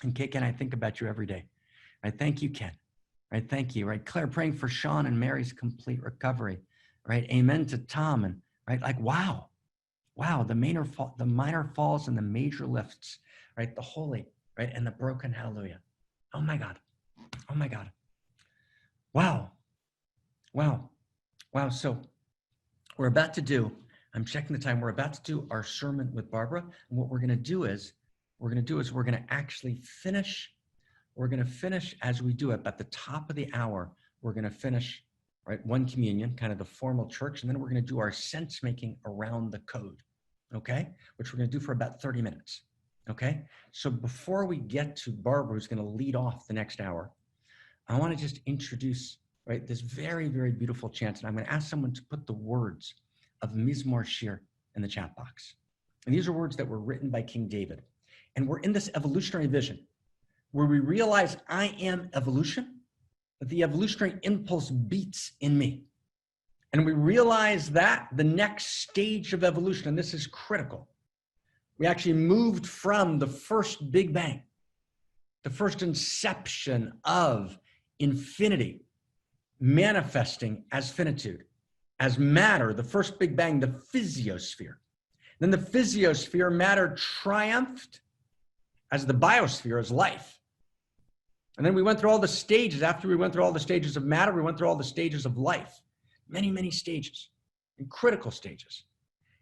And Ken, I think about you every day. I thank you, Ken. Right, thank you. Right, Claire, praying for Sean and Mary's complete recovery. Right, amen to Tom. And right, like wow, the minor falls and the major lifts. Right, the holy, right, and the broken. Hallelujah. Oh my God. Wow. So we're about to do. I'm checking the time. We're about to do our sermon with Barbara. And what we're going to do is we're going to actually finish. We're going to finish as we do it. At the top of the hour, we're going to finish, right, one communion, kind of the formal church. And then we're going to do our sense making around the code, okay? Which we're going to do for about 30 minutes, okay? So before we get to Barbara, who's going to lead off the next hour, I want to just introduce, right, this very, very beautiful chant. And I'm going to ask someone to put the words of Mizmor Shir in the chat box. And these are words that were written by King David. And we're in this evolutionary vision where we realize I am evolution, that the evolutionary impulse beats in me. And we realize that the next stage of evolution, and this is critical, we actually moved from the first Big Bang, the first inception of infinity manifesting as finitude, as matter, the first Big Bang, the physiosphere. Then the physiosphere, matter triumphed as the biosphere, as life. And then we went through all the stages. After we went through all the stages of matter, we went through all the stages of life. Many, many stages, and critical stages.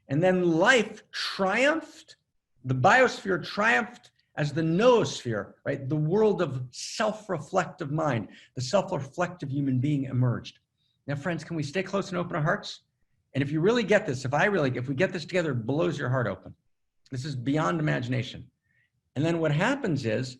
And then life triumphed, the biosphere triumphed as the noosphere, right? The world of self-reflective mind, the self-reflective human being emerged. Now, friends, can we stay close and open our hearts? And if you really get this, if we get this together, it blows your heart open. This is beyond imagination. And then what happens is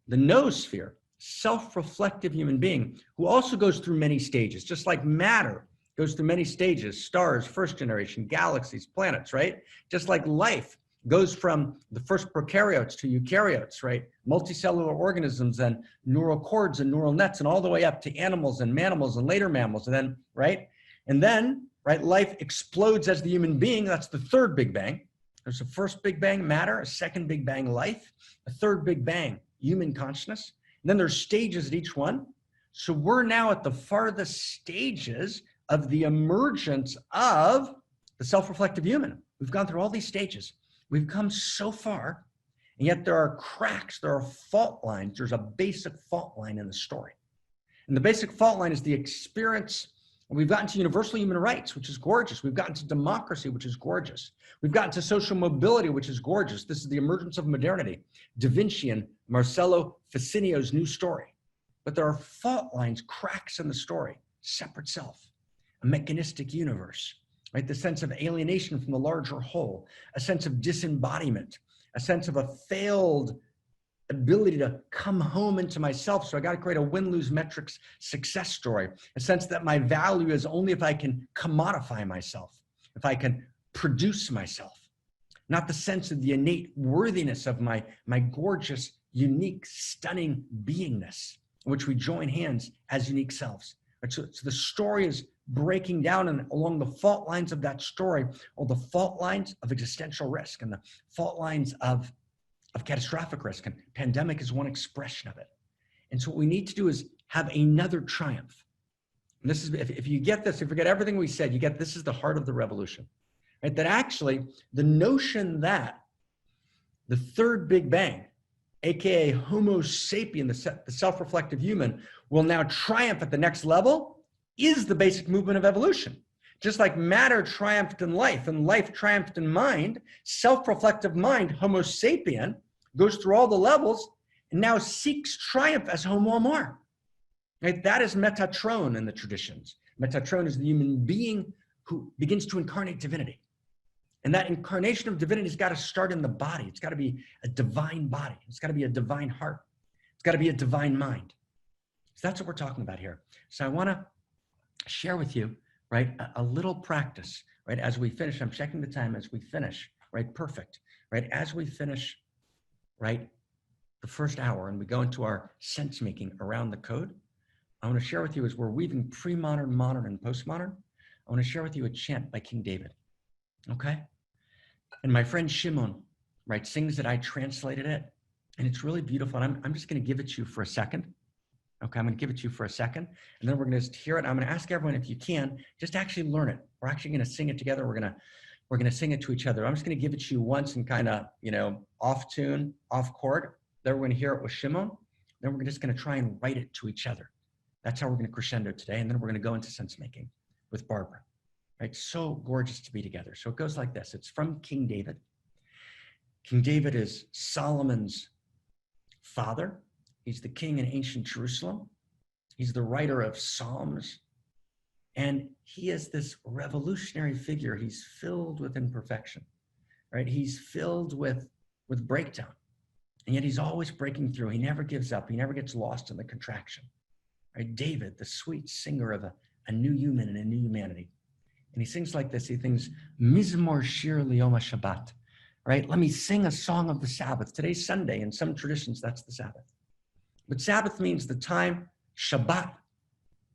the noosphere, self-reflective human being, who also goes through many stages, just like matter goes through many stages, stars, first generation, galaxies, planets, right? Just like life goes from the first prokaryotes to eukaryotes, right? Multicellular organisms and neural cords and neural nets and all the way up to animals and mammals and later mammals. And then, right? And then, right, life explodes as the human being. That's the third Big Bang. There's a first Big Bang, matter, a second Big Bang, life, a third Big Bang, human consciousness. And then there's stages at each one. So we're now at the farthest stages of the emergence of the self-reflective human. We've gone through all these stages. We've come so far, and yet there are cracks, there are fault lines. There's a basic fault line in the story. And the basic fault line is the experience. We've gotten to universal human rights, which is gorgeous. We've gotten to democracy, which is gorgeous. We've gotten to social mobility, which is gorgeous. This is the emergence of modernity. Da Vinci and Marcello Ficino's new story. But there are fault lines, cracks in the story, separate self, a mechanistic universe, right? The sense of alienation from the larger whole, a sense of disembodiment, a sense of a failed ability to come home into myself. So I got to create a win-lose metrics success story, a sense that my value is only if I can commodify myself, if I can produce myself, not the sense of the innate worthiness of my gorgeous, unique, stunning beingness, in which we join hands as unique selves. So the story is breaking down, and along the fault lines of that story, or the fault lines of existential risk and the fault lines of catastrophic risk, and pandemic is one expression of it. And so what we need to do is have another triumph. And this is, if you get this, if you forget everything we said, you get this is the heart of the revolution, right? That actually the notion that the third Big Bang, AKA Homo sapien, the self-reflective human, will now triumph at the next level is the basic movement of evolution. Just like matter triumphed in life and life triumphed in mind, self-reflective mind, Homo sapien, goes through all the levels and now seeks triumph as Homo amor. Right? That is Metatron in the traditions. Metatron is the human being who begins to incarnate divinity. And that incarnation of divinity has got to start in the body. It's got to be a divine body. It's got to be a divine heart. It's got to be a divine mind. So that's what we're talking about here. So I want to share with you, right, a little practice, right, as we finish. I'm checking the time as we finish, right, perfect, right, as we finish, right, the first hour and we go into our sense making around the code. I want to share with you, as we're weaving pre-modern, modern, and postmodern, I want to share with you a chant by King David, okay? And my friend Shimon, right, sings it. I translated it, and it's really beautiful. And I'm just going to give it to you for a second. Okay, I'm going to give it to you for a second, and then we're going to just hear it. I'm going to ask everyone, if you can, just actually learn it. We're actually going to sing it together. We're going to sing it to each other. I'm just going to give it to you once and kind of, off tune, off chord. Then we're going to hear it with Shimon. Then we're just going to try and write it to each other. That's how we're going to crescendo today. And then we're going to go into sense making with Barbara. Right? So gorgeous to be together. So it goes like this. It's from King David. King David is Solomon's father. He's the king in ancient Jerusalem. He's the writer of Psalms. And he is this revolutionary figure. He's filled with imperfection, right? He's filled with breakdown. And yet he's always breaking through. He never gives up. He never gets lost in the contraction, right? David, the sweet singer of a new human and a new humanity. And he sings like this. He thinks, Mizmor Shir Liyom HaShabbat, right? Let me sing a song of the Sabbath. Today's Sunday. In some traditions, that's the Sabbath. But Sabbath means the time, Shabbat,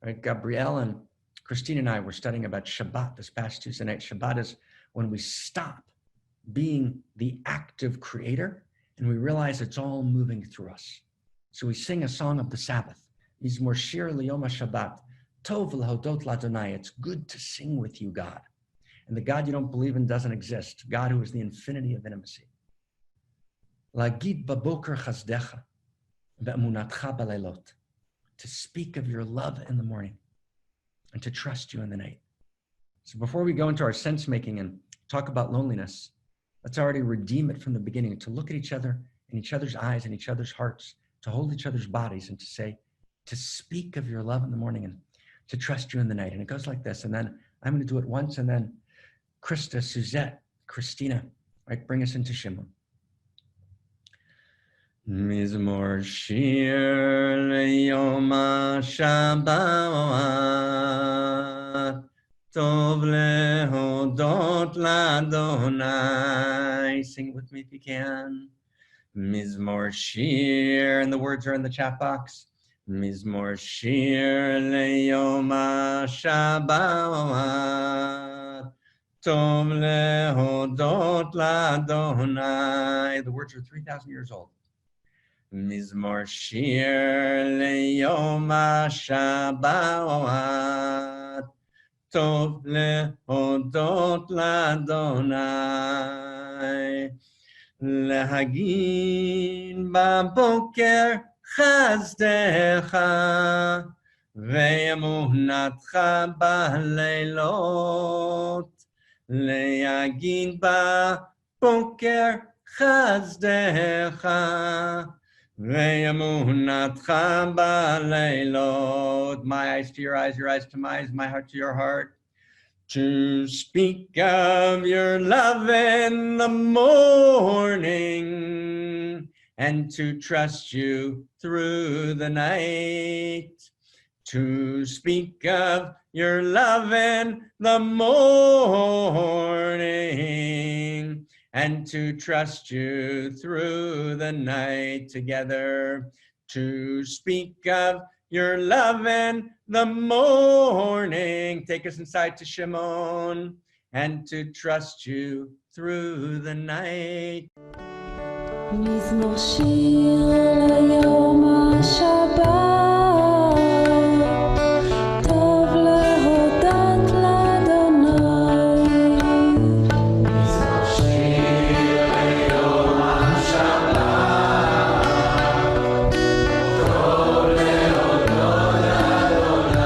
right? Gabrielle and Christine and I were studying about Shabbat this past Tuesday night. Shabbat is when we stop being the active creator and we realize it's all moving through us. So we sing a song of the Sabbath. Mizmor Shir Liyom HaShabbat, Tov L'hodot L'Adonai. It's good to sing with you, God. And the God you don't believe in doesn't exist. God who is the infinity of intimacy. Lagid baboker chazdecha. To speak of your love in the morning and to trust you in the night. So before we go into our sense making and talk about loneliness, let's already redeem it from the beginning, to look at each other in each other's eyes and each other's hearts, to hold each other's bodies and to say, to speak of your love in the morning and to trust you in the night. And it goes like this. And then I'm going to do it once, and then Krista, Suzette, Christina, right, bring us into Shimon. Mizmor Shir Liyom HaShabbat, Tov Lehodot L'Adonai. Sing it with me if you can. Mizmor Shir, and the words are in the chat box. Mizmor Shir Liyom HaShabbat, Tov Lehodot L'Adonai. The words are 3,000 years old. Mizmor Shir Liyom HaShabbat, טוב להודות לאדוני, להגיד בבוקר חסדך, ואמונתך בלילות, להגיד בבוקר חסדך, ואמונתך בלילות. My eyes to your eyes to my eyes, my heart to your heart. To speak of your love in the morning, and to trust you through the night. To speak of your love in the morning, and to trust you through the night together. To speak of your love in the morning. Take us inside to Shimon, and to trust you through the night. מזמור שיר ליום השבת, טוב להודות לאדוני. מזמור שיר ליום השבת, טוב להודות לאדוני.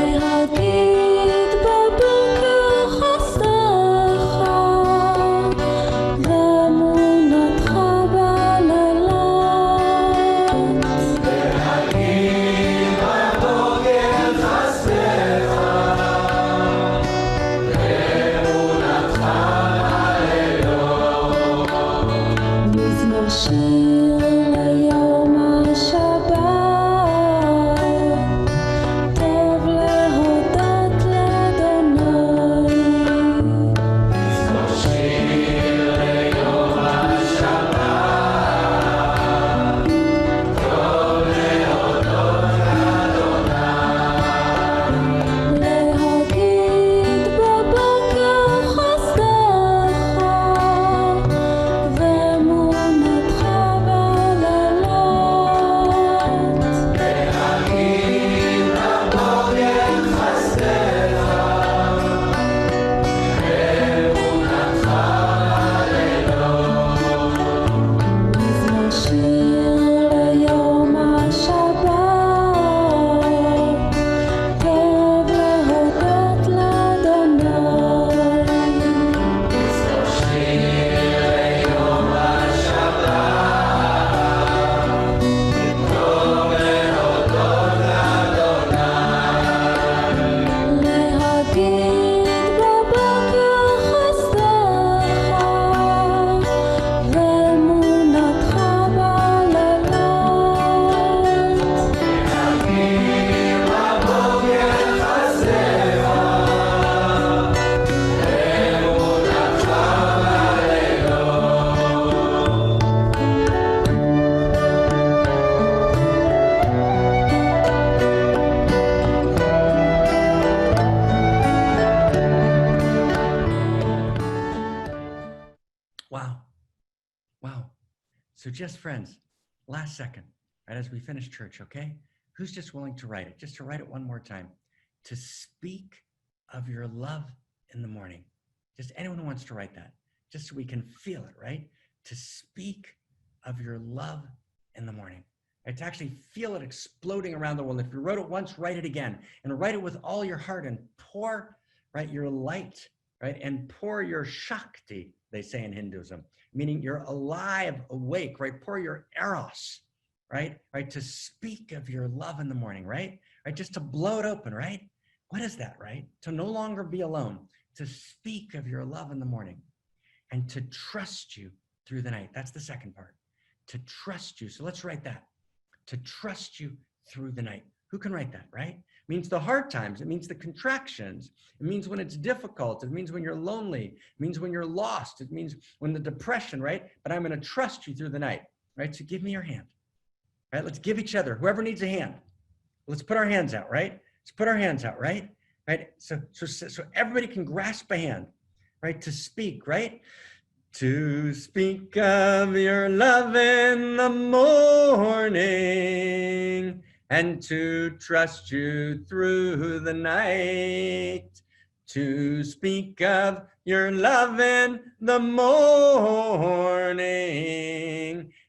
להגיד בבוקר חסדך, ואמונתך בלילות. להגיד בבוקר חסדך, ואמונתך בלילות. מזמור שיר ליום השבת, טוב להודות לאדוני. מזמור שיר ליום השבת, טוב להודות לאדוני. להגיד בבוקר חסדך, ואמונתך בלילות. להגיד בבוקר חסדך, ואמונתך בלילות. מזמור שיר ליום השבת, טוב להודות לאדוני. מזמור שיר ליום השבת, טוב להודות לאדוני. להגיד בבוקר חסדך, ואמונתך בלילות. להגיד בבוקר חסדך, ואמונתך Wow. Wow. So just friends, last second, right as we finish church, okay? Who's just willing to write it? Just to write it one more time. To speak of your love in the morning. Just anyone who wants to write that, just so we can feel it, right? To speak of your love in the morning. Right? To actually feel it exploding around the world. If you wrote it once, write it again. And write it with all your heart and pour, right, your light, right? And pour your Shakti, they say in Hinduism, meaning you're alive, awake, right? Pour your eros, right? Right? To speak of your love in the morning, right? Right? Just to blow it open, right? What is that, right? To no longer be alone, to speak of your love in the morning and to trust you through the night. That's the second part. To trust you. So let's write that. To trust you through the night. Who can write that, right? It means the hard times. It means the contractions. It means when it's difficult. It means when you're lonely. It means when you're lost. It means when the depression, right? But I'm going to trust you through the night, right? So give me your hand, right? Let's give each other, whoever needs a hand. Let's put our hands out, right? Let's put our hands out, right? Right? So everybody can grasp a hand, right? To speak, right? To speak of your love in the morning and to trust you through the night, to speak of your love in the morning,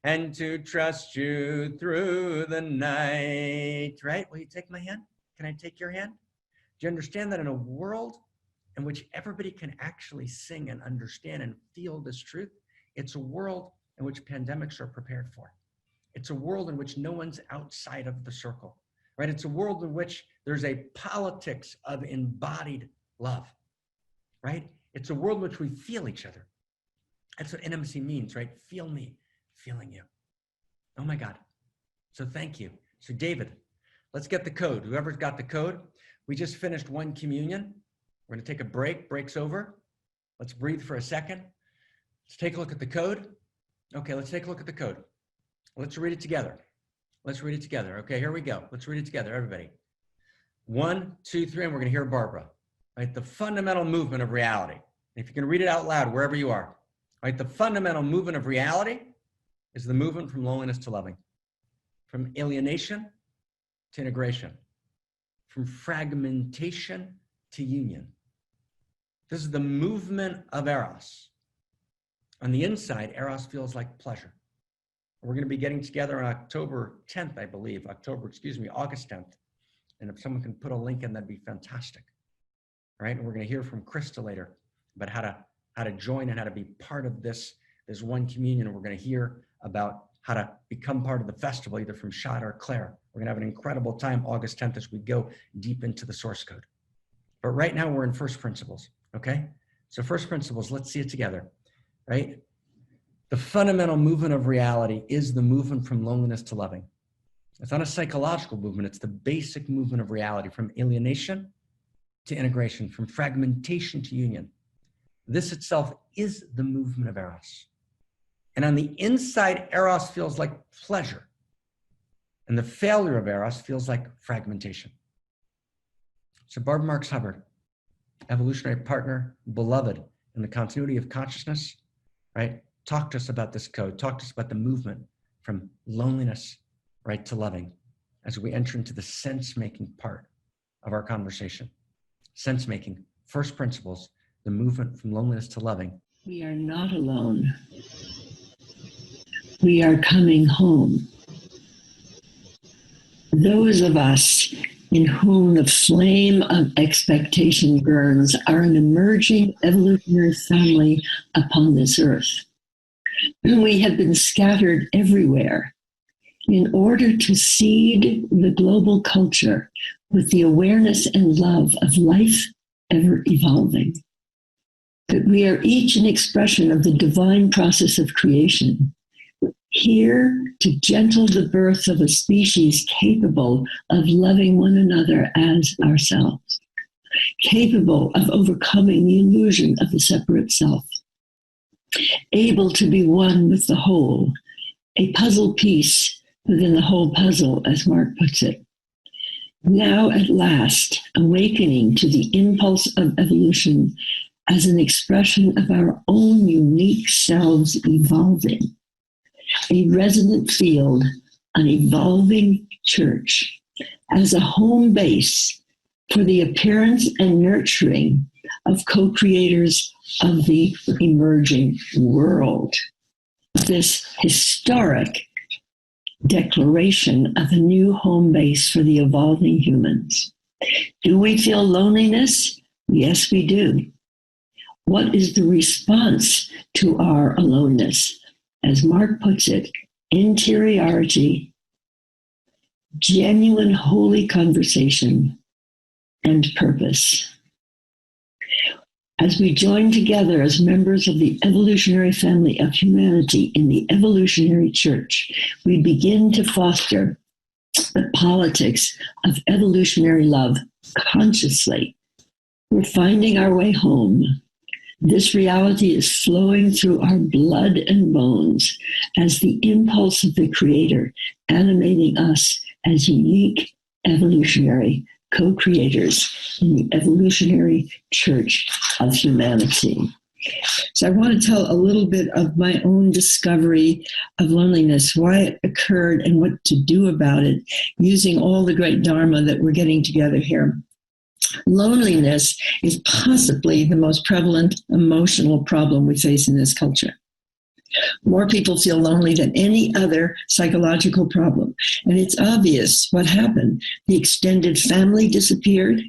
and to trust you through the night. Right? Will you take my hand? Can I take your hand? Do you understand that in a world in which everybody can actually sing and understand and feel this truth, it's a world in which pandemics are prepared for. It's a world in which no one's outside of the circle, right? It's a world in which there's a politics of embodied love, right? It's a world in which we feel each other. That's what intimacy means, right? Feel me, feeling you. Oh my God. So thank you. So David, let's get the code. Whoever's got the code, we just finished one communion. We're gonna take a break, break's over. Let's breathe for a second. Let's take a look at the code. Okay, let's take a look at the code. Let's read it together. Let's read it together. Okay, here we go. Let's read it together, everybody. 1, 2, 3, and we're gonna hear Barbara. Right, the fundamental movement of reality. If you can read it out loud, wherever you are. Right, the fundamental movement of reality is the movement from loneliness to loving, from alienation to integration, from fragmentation to union. This is the movement of Eros. On the inside, Eros feels like pleasure. We're going to be getting together on October 10th, I believe, August 10th. And if someone can put a link in, that'd be fantastic. All right, and we're going to hear from Krista later about how to join and how to be part of this one communion. And we're going to hear about how to become part of the festival, either from Shad or Claire. We're going to have an incredible time August 10th as we go deep into the source code. But right now we're in first principles, okay? So first principles, let's see it together, right? The fundamental movement of reality is the movement from loneliness to loving. It's not a psychological movement. It's the basic movement of reality, from alienation to integration, from fragmentation to union. This itself is the movement of Eros. And on the inside, Eros feels like pleasure. And the failure of Eros feels like fragmentation. So Barbara Marx Hubbard, evolutionary partner, beloved in the continuity of consciousness, right? Talk to us about this code. Talk to us about the movement from loneliness, right, to loving as we enter into the sense-making part of our conversation. Sense-making, first principles, the movement from loneliness to loving. We are not alone. We are coming home. Those of us in whom the flame of expectation burns are an emerging evolutionary family upon this earth. We have been scattered everywhere in order to seed the global culture with the awareness and love of life ever evolving. That we are each an expression of the divine process of creation, here to gentle the birth of a species capable of loving one another as ourselves, capable of overcoming the illusion of the separate self, able to be one with the whole, a puzzle piece within the whole puzzle, as Mark puts it. Now at last, awakening to the impulse of evolution as an expression of our own unique selves evolving, a resonant field, an evolving church, as a home base for the appearance and nurturing of co-creators of the emerging world. This historic declaration of a new home base for the evolving humans. Do we feel loneliness? Yes, we do. What is the response to our aloneness? As Mark puts it, interiority, genuine holy conversation, and purpose. As we join together as members of the evolutionary family of humanity in the evolutionary church, we begin to foster the politics of evolutionary love consciously. We're finding our way home. This reality is flowing through our blood and bones as the impulse of the Creator, animating us as unique evolutionary co-creators in the evolutionary church of humanity. So I want to tell a little bit of my own discovery of loneliness, why it occurred, and what to do about it, using all the great Dharma that we're getting together here. Loneliness is possibly the most prevalent emotional problem we face in this culture. More people feel lonely than any other psychological problem. And it's obvious what happened. The extended family disappeared.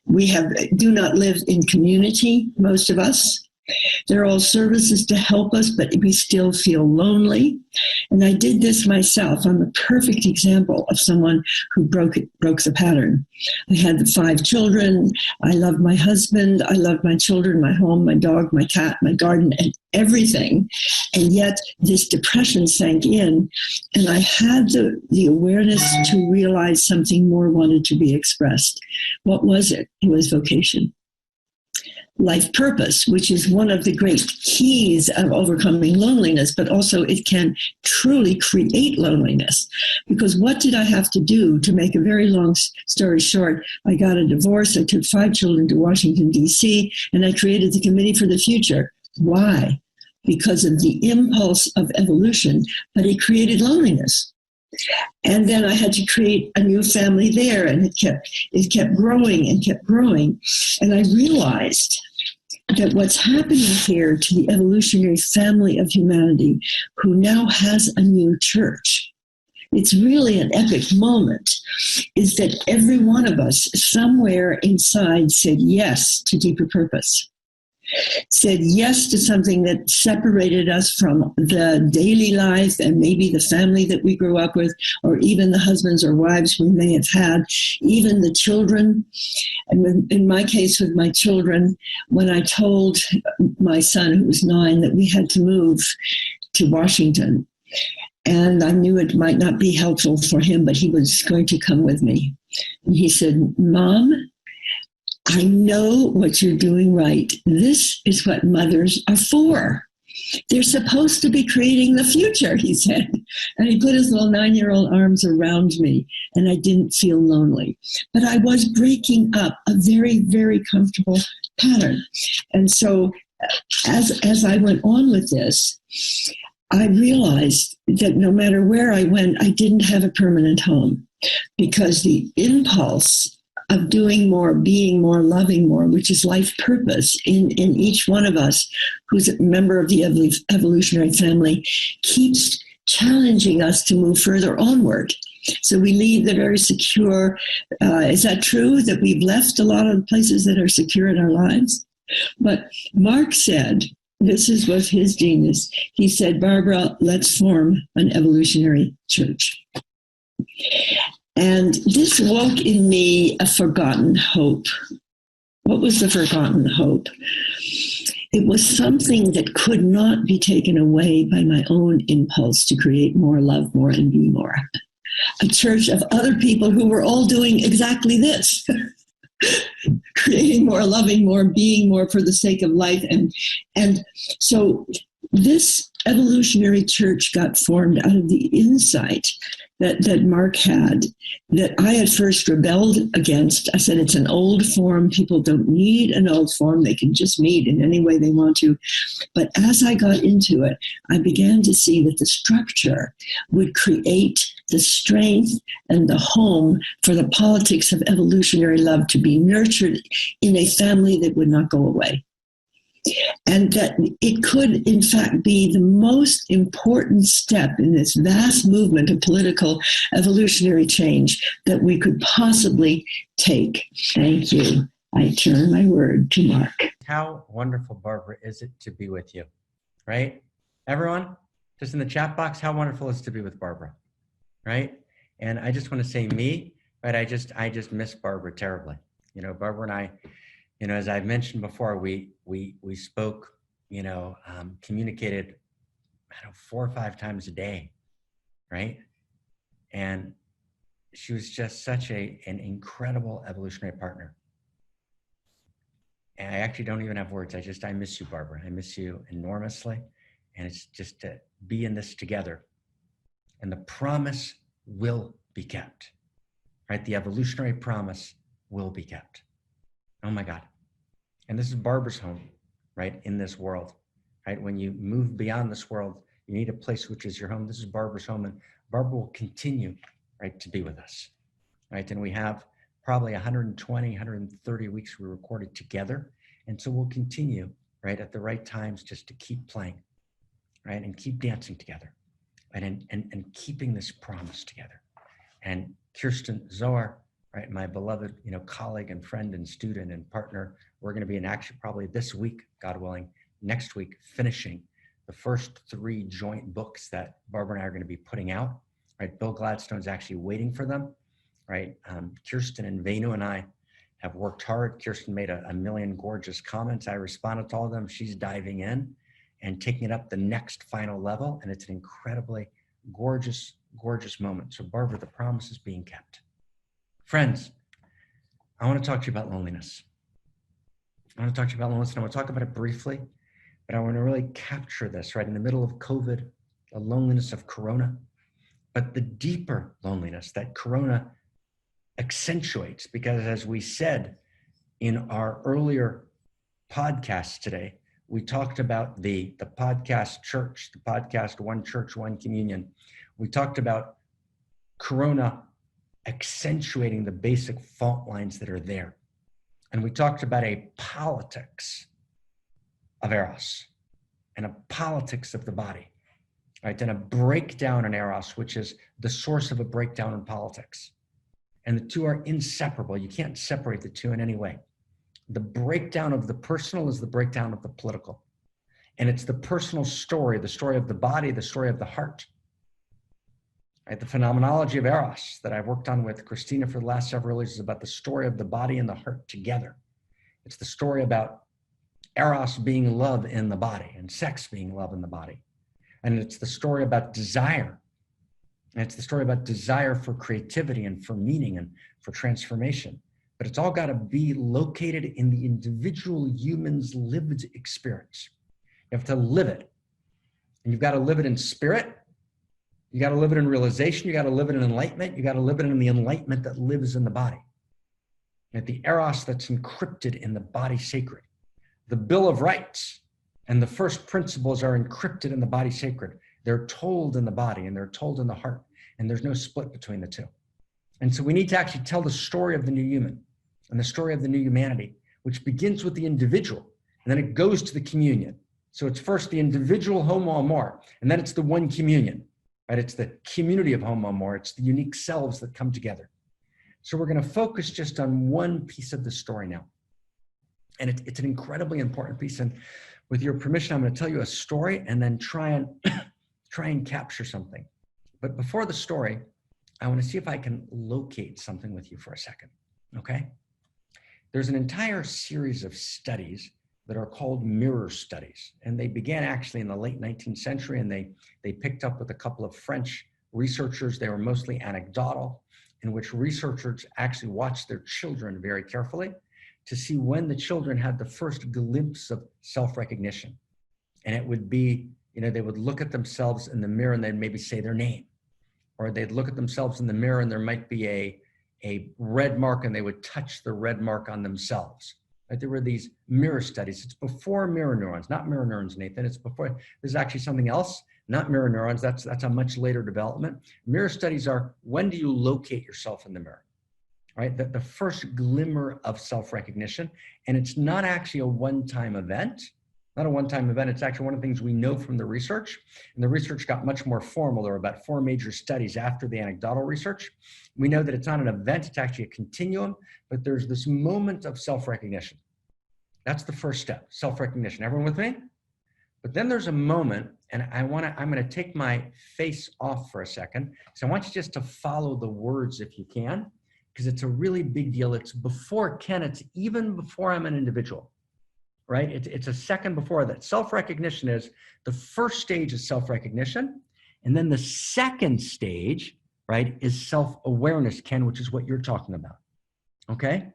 We do not live in community, most of us. There are all services to help us, but we still feel lonely. And I did this myself. I'm a perfect example of someone who broke the pattern. I had the 5 children. I loved my husband. I loved my children, my home, my dog, my cat, my garden, and everything. And yet this depression sank in, and I had the awareness to realize something more wanted to be expressed. What was it? It was vocation. Life purpose, which is one of the great keys of overcoming loneliness, but also it can truly create loneliness. Because what did I have to do? To make a very long story short, I got a divorce, I took 5 children to Washington, D.C., and I created the Committee for the Future. Why? Because of the impulse of evolution, but it created loneliness. And then I had to create a new family there, and it kept growing and kept growing. And I realized that what's happening here to the evolutionary family of humanity, who now has a new church, it's really an epic moment, is that every one of us somewhere inside said yes to deeper purpose. Said yes to something that separated us from the daily life and maybe the family that we grew up with, or even the husbands or wives we may have had, even the children. And in my case with my children, when I told my son, who was 9, that we had to move to Washington, and I knew it might not be helpful for him, but he was going to come with me. And he said, "Mom, I know what you're doing right. This is what mothers are for. They're supposed to be creating the future," he said. And he put his little 9-year-old arms around me, and I didn't feel lonely. But I was breaking up a very, very comfortable pattern. And so as I went on with this, I realized that no matter where I went, I didn't have a permanent home, because the impulse of doing more, being more, loving more, which is life purpose in each one of us who's a member of the evolutionary family, keeps challenging us to move further onward. So we leave the very secure. Is that true, that we've left a lot of the places that are secure in our lives? But Mark said, this was his genius. He said, "Barbara, let's form an evolutionary church." And this woke in me a forgotten hope. What was the forgotten hope? It was something that could not be taken away by my own impulse to create more, love more, and be more. A church of other people who were all doing exactly this. Creating more, loving more, being more for the sake of life. And so this evolutionary church got formed out of the insight that Mark had, that I at first rebelled against. I said, it's an old form. People don't need an old form. They can just meet in any way they want to. But as I got into it, I began to see that the structure would create the strength and the home for the politics of evolutionary love to be nurtured in a family that would not go away. And that it could, in fact, be the most important step in this vast movement of political evolutionary change that we could possibly take. Thank you. I turn my word to Mark. How wonderful, Barbara, is it to be with you, right? Everyone, just in the chat box, how wonderful is it to be with Barbara, right? And I just want to say me, right? I just miss Barbara terribly. You know, Barbara and I, you know, as I've mentioned before, we spoke, you know, communicated, I don't know, 4 or 5 times a day, right? And she was just such an incredible evolutionary partner. And I actually don't even have words. I miss you, Barbara. I miss you enormously. And it's just to be in this together. And the promise will be kept, right? The evolutionary promise will be kept. Oh my God. And this is Barbara's home, right, in this world, right? When you move beyond this world, you need a place which is your home. This is Barbara's home, and Barbara will continue, right, to be with us, right? And we have probably 120, 130 weeks we recorded together. And so we'll continue, right, at the right times just to keep playing, right, and keep dancing together, right, and keeping this promise together. And Kirsten Zohar, right, my beloved, colleague and friend and student and partner, we're going to be in action probably this week, God willing, next week, finishing the first 3 joint books that Barbara and I are going to be putting out, right? Bill Gladstone's actually waiting for them, right? Kirsten and Venu and I have worked hard. Kirsten made a million gorgeous comments. I responded to all of them. She's diving in and taking it up the next final level. And it's an incredibly gorgeous, gorgeous moment. So Barbara, the promise is being kept. Friends, I want to talk to you about loneliness. I want to talk to you about loneliness, and I want to talk about it briefly, but I want to really capture this right in the middle of COVID, the loneliness of Corona, but the deeper loneliness that Corona accentuates, because as we said in our earlier podcast today, we talked about the podcast church, the podcast One Church, One Communion. We talked about Corona accentuating the basic fault lines that are there. And we talked about a politics of Eros and a politics of the body, right? And a breakdown in Eros, which is the source of a breakdown in politics. And the two are inseparable. You can't separate the two in any way. The breakdown of the personal is the breakdown of the political. And it's the personal story, the story of the body, the story of the heart. Right? The phenomenology of Eros that I've worked on with Christina for the last several years is about the story of the body and the heart together. It's the story about Eros being love in the body and sex being love in the body. And it's the story about desire. And it's the story about desire for creativity and for meaning and for transformation. But it's all got to be located in the individual human's lived experience. You have to live it. And you've got to live it in spirit. You got to live it in realization. You got to live it in enlightenment. You got to live it in the enlightenment that lives in the body. And the Eros that's encrypted in the body sacred. The Bill of Rights and the first principles are encrypted in the body sacred. They're told in the body and they're told in the heart. And there's no split between the two. And so we need to actually tell the story of the new human and the story of the new humanity, which begins with the individual, and then it goes to the communion. So it's first the individual homo amor, and then it's the one communion, right? It's the community of homo amor. It's the unique selves that come together. So we're going to focus just on one piece of the story now. And it's an incredibly important piece. And with your permission, I'm going to tell you a story and then try and capture something. But before the story, I want to see if I can locate something with you for a second, okay? There's an entire series of studies that are called mirror studies. And they began actually in the late 19th century, and they picked up with a couple of French researchers. They were mostly anecdotal, in which researchers actually watched their children very carefully to see when the children had the first glimpse of self-recognition. And it would be, they would look at themselves in the mirror and they'd maybe say their name. Or they'd look at themselves in the mirror and there might be a red mark and they would touch the red mark on themselves. Right? There were these mirror studies. It's before mirror neurons, not mirror neurons, Nathan. It's before, there's actually something else, not mirror neurons. That's a much later development. Mirror studies are, when do you locate yourself in the mirror? Right? The first glimmer of self-recognition. And it's not actually a one-time event. Not a one-time event. It's actually one of the things we know from the research. And the research got much more formal. There were about 4 major studies after the anecdotal research. We know that it's not an event. It's actually a continuum. But there's this moment of self-recognition. That's the first step, self-recognition. Everyone with me? But then there's a moment, and I'm going to take my face off for a second. So I want you just to follow the words if you can, because it's a really big deal. It's before Ken. It's even before I'm an individual. Right? It's a second before that. Self-recognition is the first stage of self-recognition. And then the second stage, right, is self-awareness, Ken, which is what you're talking about. Okay?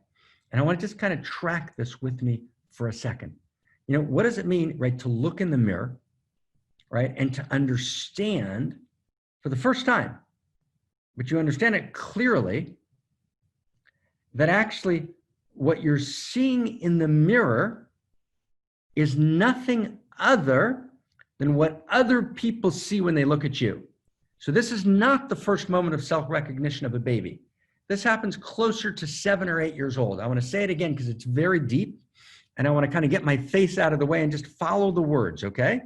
And I want to just kind of track this with me for a second. What does it mean, right, to look in the mirror, right, and to understand for the first time, but you understand it clearly, that actually what you're seeing in the mirror is nothing other than what other people see when they look at you. So this is not the first moment of self-recognition of a baby. This happens closer to 7 or 8 years old. I want to say it again because it's very deep, and I want to kind of get my face out of the way and just follow the words, okay?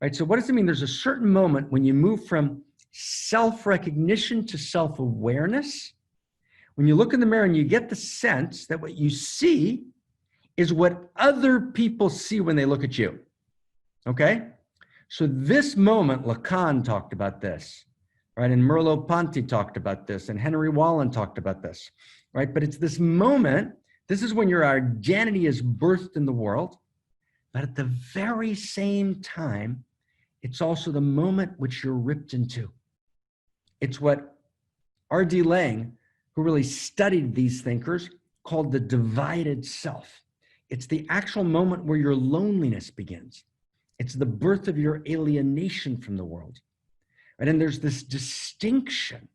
Right, so what does it mean? There's a certain moment when you move from self-recognition to self-awareness. When you look in the mirror and you get the sense that what you see is what other people see when they look at you, okay? So this moment, Lacan talked about this, right? And Merleau-Ponty talked about this, and Henry Wallen talked about this, right? But it's this moment, this is when your identity is birthed in the world, but at the very same time, it's also the moment which you're ripped into. It's what R.D. Laing, who really studied these thinkers, called the divided self. It's the actual moment where your loneliness begins. It's the birth of your alienation from the world. Right? And there's this distinction,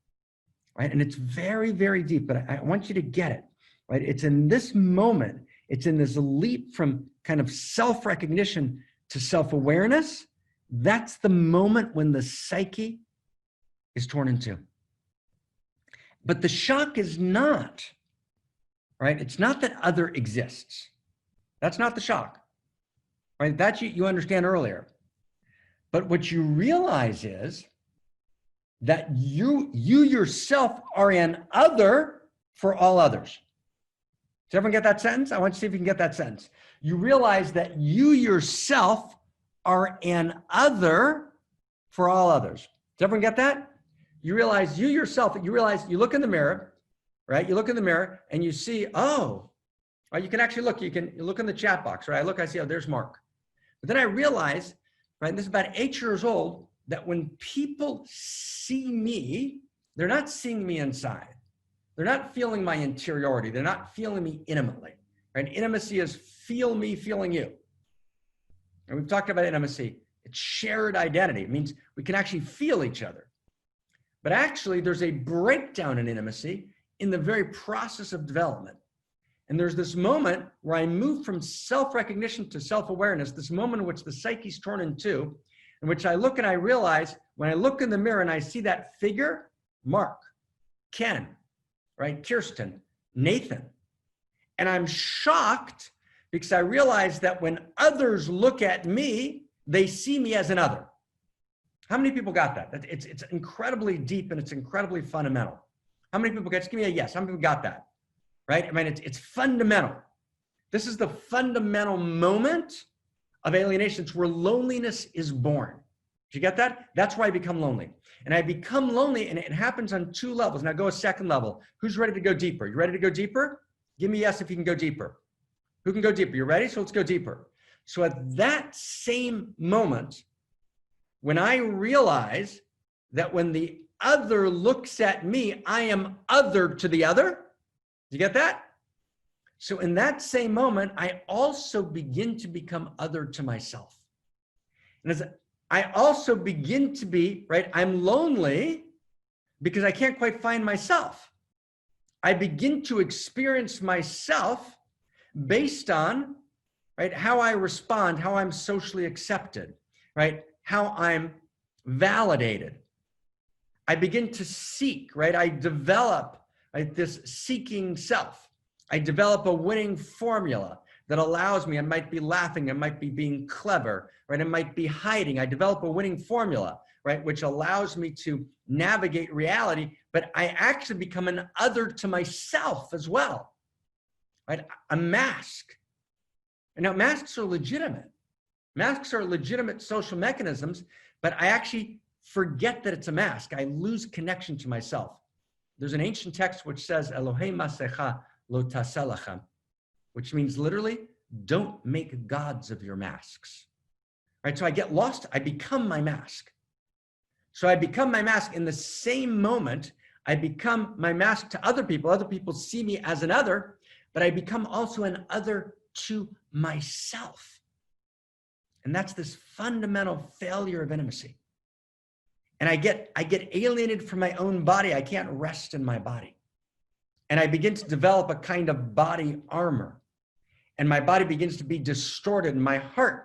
right? And it's very, very deep, but I want you to get it, right? It's in this moment, it's in this leap from kind of self-recognition to self-awareness. That's the moment when the psyche is torn in two. But the shock is not, right? It's not that other exists. That's not the shock, right? That you understand earlier. But what you realize is that you yourself are an other for all others. Does everyone get that sentence? I want you to see if you can get that sentence. You realize that you yourself are an other for all others. Does everyone get that? You realize you yourself, you look in the mirror, right? You look in the mirror and you see, oh, right, you can actually look, you look in the chat box, right? I see, oh, there's Mark. But then I realized, right, and this is about 8 years old, that when people see me, they're not seeing me inside. They're not feeling my interiority. They're not feeling me intimately, right? Intimacy is feel me feeling you. And we've talked about intimacy. It's shared identity. It means we can actually feel each other. But actually, there's a breakdown in intimacy in the very process of development. And there's this moment where I move from self-recognition to self-awareness, this moment in which the psyche's torn in two, in which I look and I realize, when I look in the mirror and I see that figure, Mark, Ken, right, Kirsten, Nathan, and I'm shocked because I realize that when others look at me, they see me as an other. How many people got that? It's incredibly deep and it's incredibly fundamental. How many people got, just give me a yes, how many people got that? Right? I mean, it's fundamental. This is the fundamental moment of alienation. It's where loneliness is born. Did you get that? That's where I become lonely. And I become lonely, and it happens on 2 levels. Now go a second level. Who's ready to go deeper? You ready to go deeper? Give me yes if you can go deeper. Who can go deeper? You ready? So let's go deeper. So at that same moment, when I realize that when the other looks at me, I am other to the other. You get that? So in that same moment, I also begin to become other to myself. And as I also begin to be, right, I'm lonely because I can't quite find myself. I begin to experience myself based on, right, how I respond, how I'm socially accepted, right, how I'm validated. I begin to seek, right, I develop, right, this seeking self. I develop a winning formula that allows me, I might be laughing, I might be being clever, right? I might be hiding. I develop a winning formula, right? Which allows me to navigate reality, but I actually become an other to myself as well, right? A mask. And now masks are legitimate. Masks are legitimate social mechanisms, but I actually forget that it's a mask. I lose connection to myself. There's an ancient text which says, Elohei masecha lo taselacha, which means literally, don't make gods of your masks. Right? So I get lost, I become my mask. So I become my mask in the same moment, I become my mask to other people. Other people see me as an other, but I become also an other to myself. And that's this fundamental failure of intimacy. And I get alienated from my own body. I can't rest in my body. And I begin to develop a kind of body armor. and my body begins to be distorted, and my heart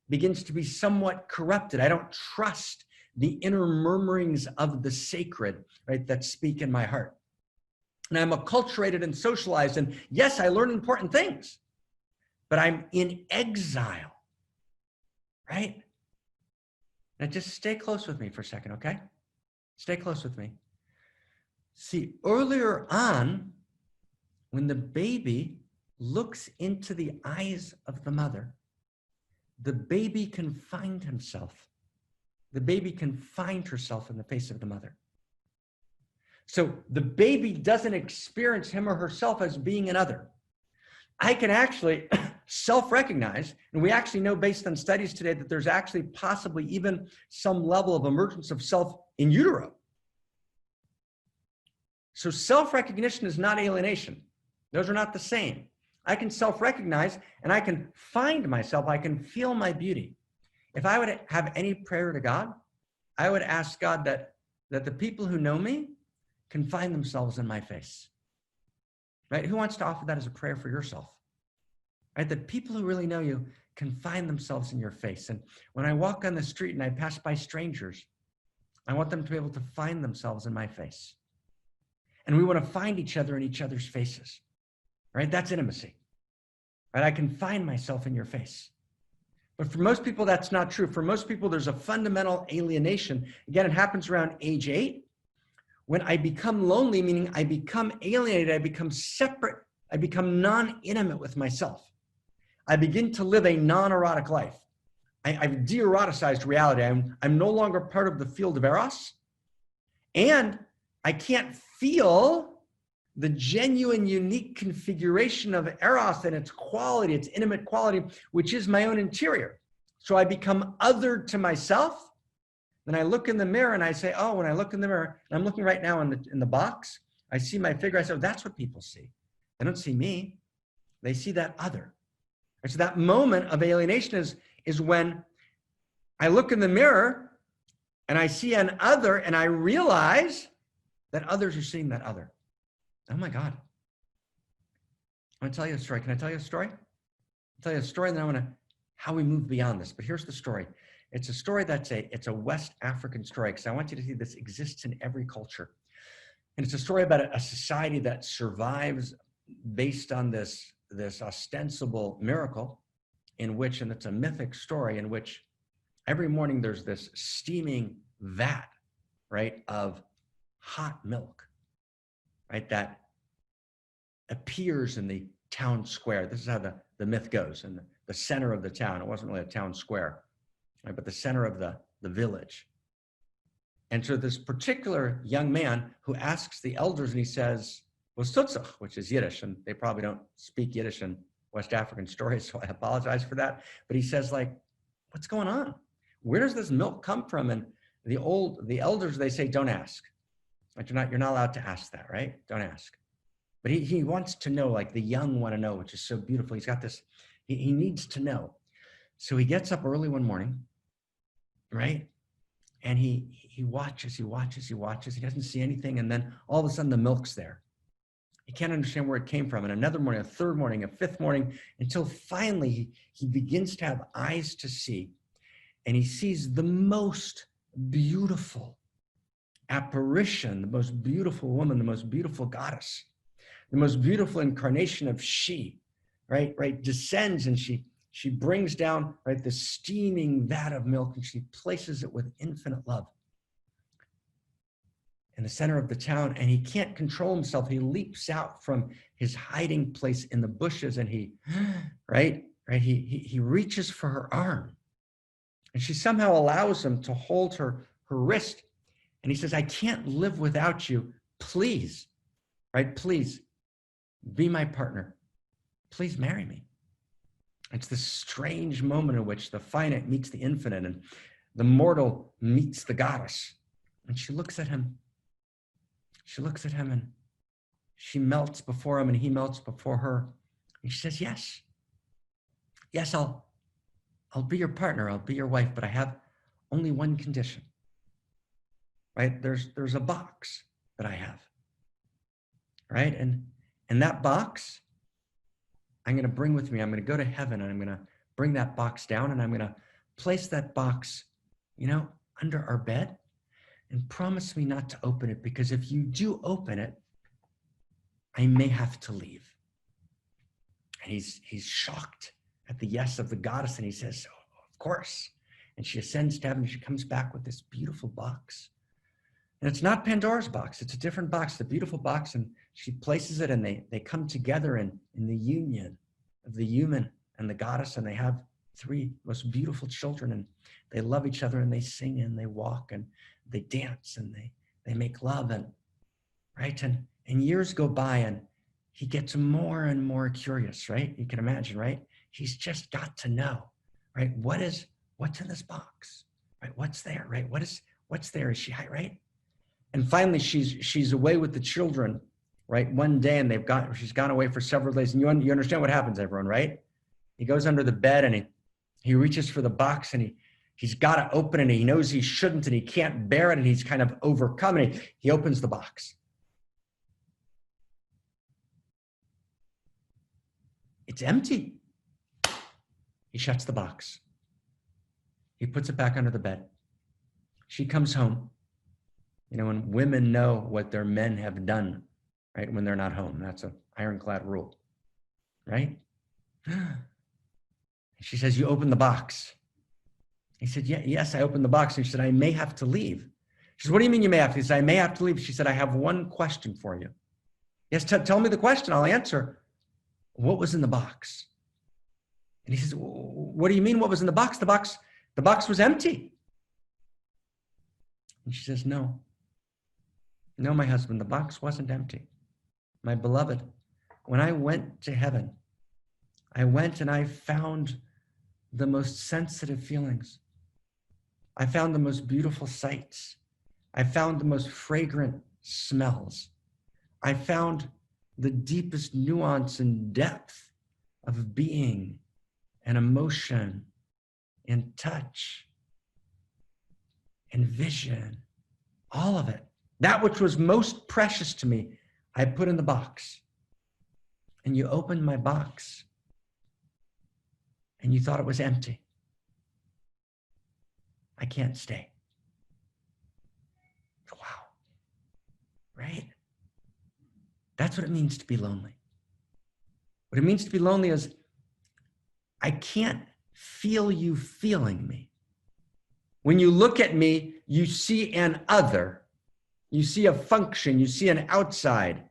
begins to be somewhat corrupted. I don't trust the inner murmurings of the sacred, right, that speak in my heart. And I'm acculturated and socialized, and yes, I learn important things, but I'm in exile, right? Now just stay close with me for a second, okay? Stay close with me. See, earlier on, when the baby looks into the eyes of the mother, the baby can find himself. The baby can find herself in the face of the mother. So the baby doesn't experience him or herself as being another. I can actually self-recognize, and we actually know based on studies today that there's actually possibly even some level of emergence of self in utero. So self-recognition is not alienation. Those are not the same. I can self-recognize and I can find myself. I can feel my beauty. If I would have any prayer to God, I would ask God that the people who know me can find themselves in my face. Right? Who wants to offer that as a prayer for yourself? Right? That people who really know you can find themselves in your face. And when I walk on the street and I pass by strangers, I want them to be able to find themselves in my face. And we want to find each other in each other's faces. Right? That's intimacy. Right? I can find myself in your face. But for most people, that's not true. For most people, there's a fundamental alienation. Again, it happens around age 8. When I become lonely, meaning I become alienated, I become separate, I become non-intimate with myself. I begin to live a non-erotic life. I've de-eroticized reality. I'm no longer part of the field of Eros. And I can't feel the genuine, unique configuration of Eros and its quality, its intimate quality, which is my own interior. So I become other to myself. Then I look in the mirror and I say, oh, when I look in the mirror, and I'm looking right now in the box, I see my figure. I say, oh, that's what people see. They don't see me. They see that other. And so that moment of alienation is when I look in the mirror and I see an other and I realize that others are seeing that other. Oh my God. I'm gonna tell you a story. Can I tell you a story? I'll tell you a story and then I want to, how we move beyond this. But here's the story. It's a story it's a West African story, because I want you to see this exists in every culture. And it's a story about a society that survives based on this ostensible miracle in which, and it's a mythic story in which every morning there's this steaming vat, right, of hot milk, right, that appears in the town square. This is how the myth goes, in the center of the town. It wasn't really a town square, right, but the center of the village. And so this particular young man who asks the elders, and he says, "Wastutzuch," which is Yiddish, and they probably don't speak Yiddish in West African stories, so I apologize for that. But he says, like, what's going on? Where does this milk come from? And the elders, they say, don't ask. Like, you're not allowed to ask that, right? Don't ask. But he wants to know, like the young want to know, which is so beautiful. He's got this, he needs to know. So he gets up early one morning, right? And he watches, he doesn't see anything. And then all of a sudden the milk's there. He can't understand where it came from. And another morning, a third morning, a fifth morning, until finally he begins to have eyes to see. And he sees the most beautiful apparition, the most beautiful woman, the most beautiful goddess, the most beautiful incarnation of she, right, descends, and she brings down, right, the steaming vat of milk, and she places it with infinite love in the center of the town. And he can't control himself. He leaps out from his hiding place in the bushes, and he reaches for her arm, and she somehow allows him to hold her wrist. And he says, "I can't live without you. Please, right? Please be my partner. Please marry me." It's this strange moment in which the finite meets the infinite and the mortal meets the goddess. And she looks at him. She looks at him and she melts before him and he melts before her. And she says, yes, I'll be your partner. I'll be your wife, but I have only one condition, right? There's a box that I have, right? And that box I'm going to bring with me. I'm going to go to heaven and I'm going to bring that box down and I'm going to place that box, under our bed, and promise me not to open it, because if you do open it, I may have to leave. And he's shocked at the yes of the goddess, and he says, oh, of course. And she ascends to heaven, and she comes back with this beautiful box. And it's not Pandora's box, it's a different box, the beautiful box, and she places it, and they come together in the union of the human and the goddess, and they have 3 most beautiful children, and they love each other, and they sing, and they walk, and they dance, and they make love, and right? And years go by, and he gets more and more curious, right? You can imagine, right? He's just got to know, right? What's in this box, right? What's there, right? What's there? Is she right? And finally, she's away with the children, right? One day, and she's gone away for several days. And you understand what happens, everyone, right? He goes under the bed, and he reaches for the box, and he's got to open it, and he knows he shouldn't, and he can't bear it, and he's kind of overcome, and he opens the box. It's empty. He shuts the box. He puts it back under the bed. She comes home. When women know what their men have done, right? When they're not home, that's an ironclad rule, right? She says, you opened the box. He said, yes, I opened the box. And she said, I may have to leave. She said, what do you mean you may have to? He said, I may have to leave. She said, I have one question for you. Yes, tell me the question. I'll answer. What was in the box? And he says, what do you mean what was in the box? The box was empty. And she says, no, my husband, the box wasn't empty. My beloved, when I went to heaven, I went and I found the most sensitive feelings. I found the most beautiful sights. I found the most fragrant smells. I found the deepest nuance and depth of being and emotion and touch and vision, all of it. That which was most precious to me, I put in the box. And you opened my box and you thought it was empty. I can't stay. Wow. Right? That's what it means to be lonely. What it means to be lonely is I can't feel you feeling me. When you look at me, you see an other. You see a function. You see an outside.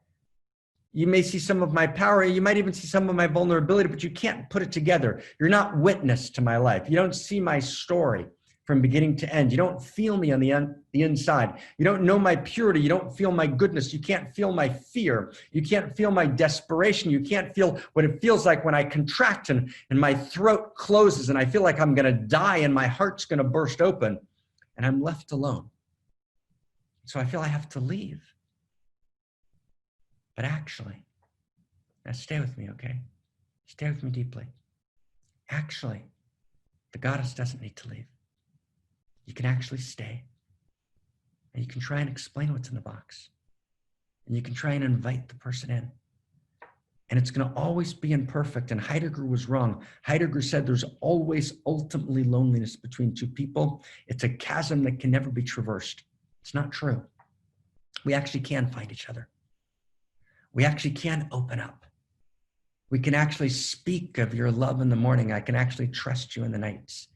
You may see some of my power. You might even see some of my vulnerability, but you can't put it together. You're not witness to my life. You don't see my story from beginning to end. You don't feel me on the inside. You don't know my purity. You don't feel my goodness. You can't feel my fear. You can't feel my desperation. You can't feel what it feels like when I contract and my throat closes and I feel like I'm going to die and my heart's going to burst open and I'm left alone. So I feel I have to leave. But actually, now stay with me, okay? Stay with me deeply. Actually, the goddess doesn't need to leave. You can actually stay. And you can try and explain what's in the box. And you can try and invite the person in. And it's going to always be imperfect. And Heidegger was wrong. Heidegger said there's always ultimately loneliness between two people. It's a chasm that can never be traversed. It's not true. We actually can find each other. We actually can open up. We can actually speak of your love in the morning. I can actually trust you in the nights.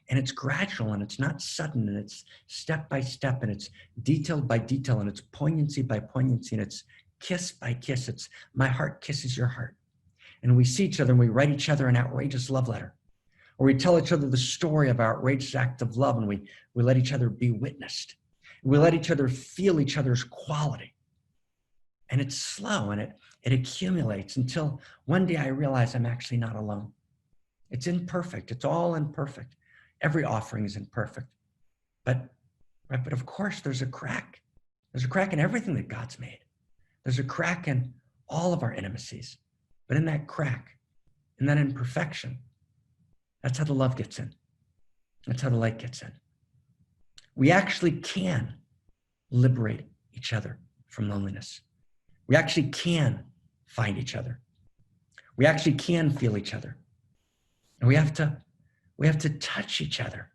And it's gradual and it's not sudden and it's step by step and it's detail by detail and it's poignancy by poignancy and it's kiss by kiss. It's my heart kisses your heart. And we see each other and we write each other an outrageous love letter. Or we tell each other the story of our outrageous act of love and we let each other be witnessed. We let each other feel each other's quality. And it's slow and it accumulates until one day I realize I'm actually not alone. It's imperfect. It's all imperfect. Every offering is imperfect. But of course there's a crack. There's a crack in everything that God's made. There's a crack in all of our intimacies. But in that crack, in that imperfection, that's how the love gets in. That's how the light gets in. We actually can liberate each other from loneliness. We actually can find each other. We actually can feel each other. And we have to touch each other.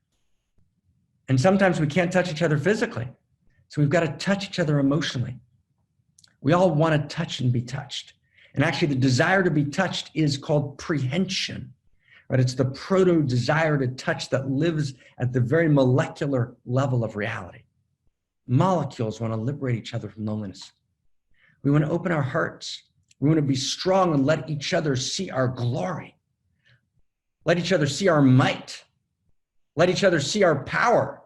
And sometimes we can't touch each other physically. So we've got to touch each other emotionally. We all want to touch and be touched. And actually the desire to be touched is called prehension, right? It's the proto-desire to touch that lives at the very molecular level of reality. Molecules want to liberate each other from loneliness. We want to open our hearts. We want to be strong and let each other see our glory. Let each other see our might. Let each other see our power.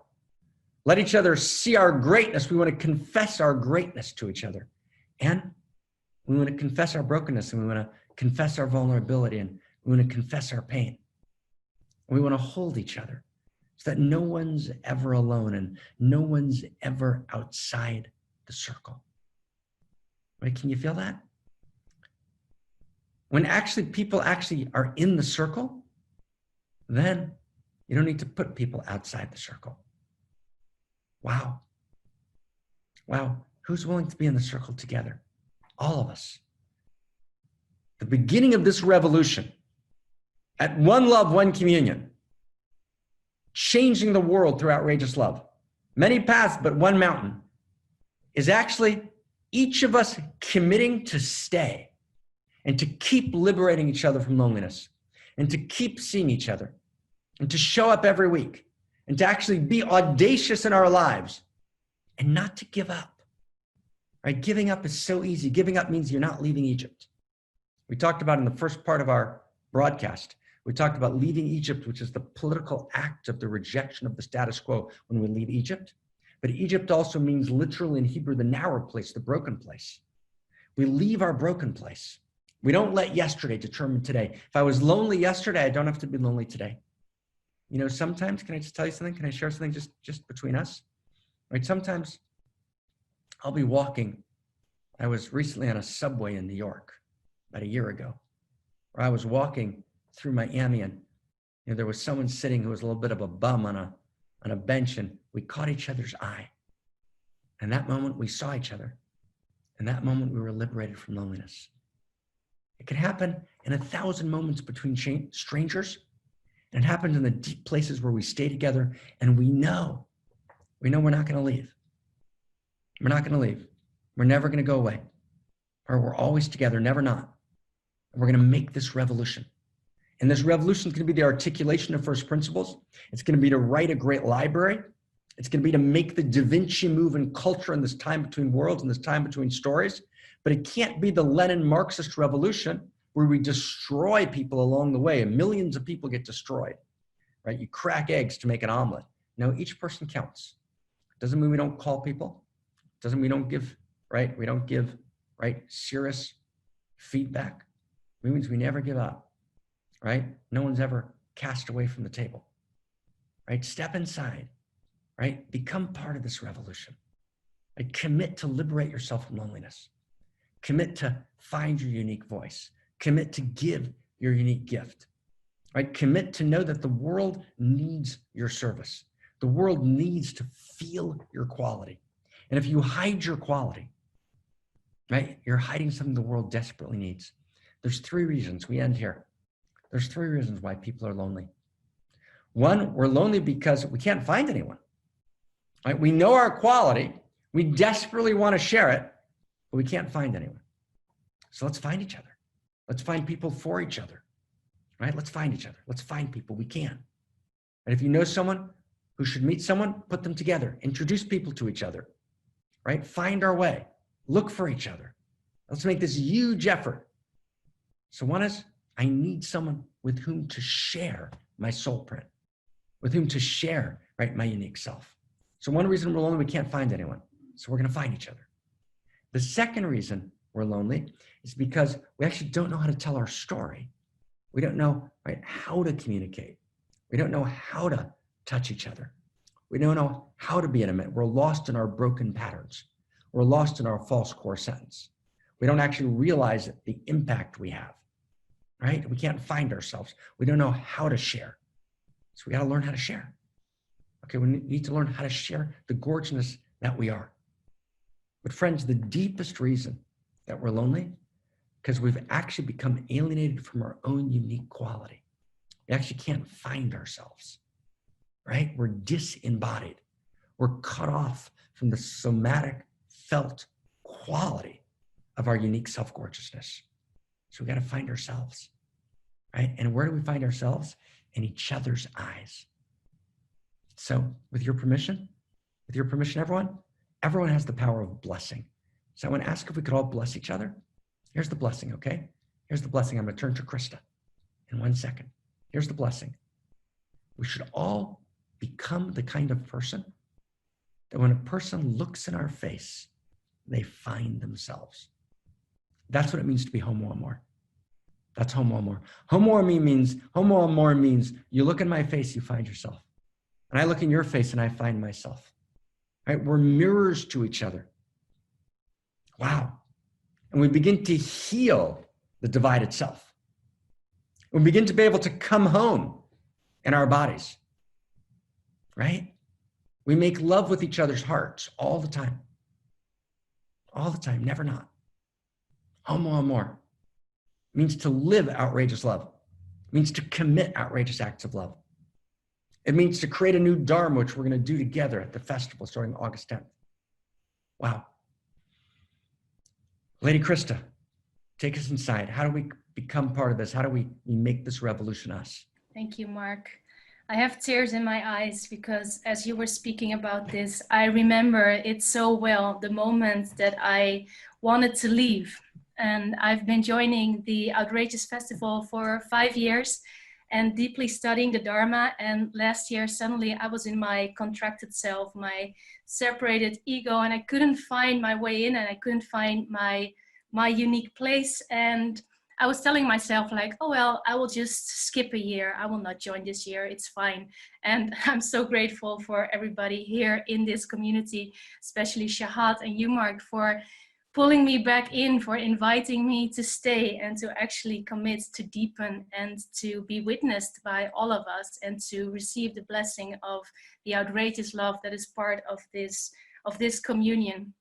Let each other see our greatness. We want to confess our greatness to each other. And we want to confess our brokenness, and we want to confess our vulnerability, and we want to confess our pain. And we want to hold each other so that no one's ever alone and no one's ever outside the circle. Right? Can you feel that? When people actually are in the circle, then you don't need to put people outside the circle. Wow. Wow. Who's willing to be in the circle together? All of us. The beginning of this revolution, at one love, one communion, changing the world through outrageous love, many paths, but one mountain, is actually each of us committing to stay and to keep liberating each other from loneliness and to keep seeing each other and to show up every week and to actually be audacious in our lives and not to give up. Right? Giving up is so easy. Giving up means you're not leaving Egypt. We talked about in the first part of our broadcast, we talked about leaving Egypt, which is the political act of the rejection of the status quo when we leave Egypt. But Egypt also means literally in Hebrew, the narrow place, the broken place. We leave our broken place. We don't let yesterday determine today. If I was lonely yesterday, I don't have to be lonely today. You know, sometimes, can I just tell you something? Can I share something just between us? Right? Sometimes I'll be walking. I was recently on a subway in New York about a year ago, where I was walking through Miami, and there was someone sitting who was a little bit of a bum on a bench, and we caught each other's eye. And that moment we saw each other. And that moment we were liberated from loneliness. It can happen in 1,000 moments between strangers. And it happens in the deep places where we stay together and we know we're not going to leave. We're not going to leave. We're never going to go away. Or we're always together, never not. And we're going to make this revolution. And this revolution is going to be the articulation of first principles. It's going to be to write a great library. It's going to be to make the Da Vinci move in culture in this time between worlds and this time between stories. But it can't be the Lenin Marxist revolution where we destroy people along the way and millions of people get destroyed, right? You crack eggs to make an omelet. No, each person counts. Doesn't mean we don't call people. Doesn't mean we don't give, right? We don't give, right, serious feedback. It means we never give up, right? No one's ever cast away from the table, right? Step inside, right? Become part of this revolution. Right? Commit to liberate yourself from loneliness. Commit to find your unique voice. Commit to give your unique gift, right? Commit to know that the world needs your service. The world needs to feel your quality. And if you hide your quality, right, you're hiding something the world desperately needs. There's 3 reasons, we end here. There's 3 reasons why people are lonely. 1, we're lonely because we can't find anyone, right? We know our quality. We desperately want to share it, but we can't find anyone. So let's find each other. Let's find people for each other, right? Let's find each other. Let's find people we can. And if you know someone who should meet someone, put them together. Introduce people to each other, right? Find our way. Look for each other. Let's make this huge effort. So 1 is, I need someone with whom to share my soul print, with whom to share, right, my unique self. So 1 reason we're lonely, we can't find anyone. So we're going to find each other. The second reason we're lonely is because we actually don't know how to tell our story. We don't know, right, how to communicate. We don't know how to touch each other. We don't know how to be intimate. We're lost in our broken patterns. We're lost in our false core sentence. We don't actually realize the impact we have, right? We can't find ourselves. We don't know how to share. So we got to learn how to share. Okay, we need to learn how to share the gorgeousness that we are. But friends, the deepest reason that we're lonely, because we've actually become alienated from our own unique quality. We actually can't find ourselves, right? We're disembodied. We're cut off from the somatic, felt quality of our unique self-gorgeousness. So we got to find ourselves, right? And where do we find ourselves? In each other's eyes. So with your permission, everyone has the power of blessing. So I want to ask if we could all bless each other. Here's the blessing, okay? Here's the blessing. I'm going to turn to Krista in 1 second. Here's the blessing. We should all become the kind of person that when a person looks in our face, they find themselves. That's what it means to be homo amor. That's homo amor. Homo amor means you look in my face, you find yourself. And I look in your face and I find myself. Right? We're mirrors to each other. Wow. And we begin to heal the divided self. We begin to be able to come home in our bodies. Right? We make love with each other's hearts all the time. All the time, never not. Homo amor means to live outrageous love. It means to commit outrageous acts of love. It means to create a new Dharma, which we're going to do together at the festival starting August 10th. Wow. Lady Krista, take us inside. How do we become part of this? How do we make this revolution us? Thank you, Mark. I have tears in my eyes because as you were speaking about this, I remember it so well, the moment that I wanted to leave. And I've been joining the Outrageous Festival for 5 years and deeply studying the Dharma. And last year, suddenly I was in my contracted self, my separated ego, and I couldn't find my way in and I couldn't find my unique place. And I was telling myself like, oh, well, I will just skip a year. I will not join this year. It's fine. And I'm so grateful for everybody here in this community, especially Shahad and you, Mark, for pulling me back in, for inviting me to stay and to actually commit to deepen and to be witnessed by all of us and to receive the blessing of the outrageous love that is part of this communion.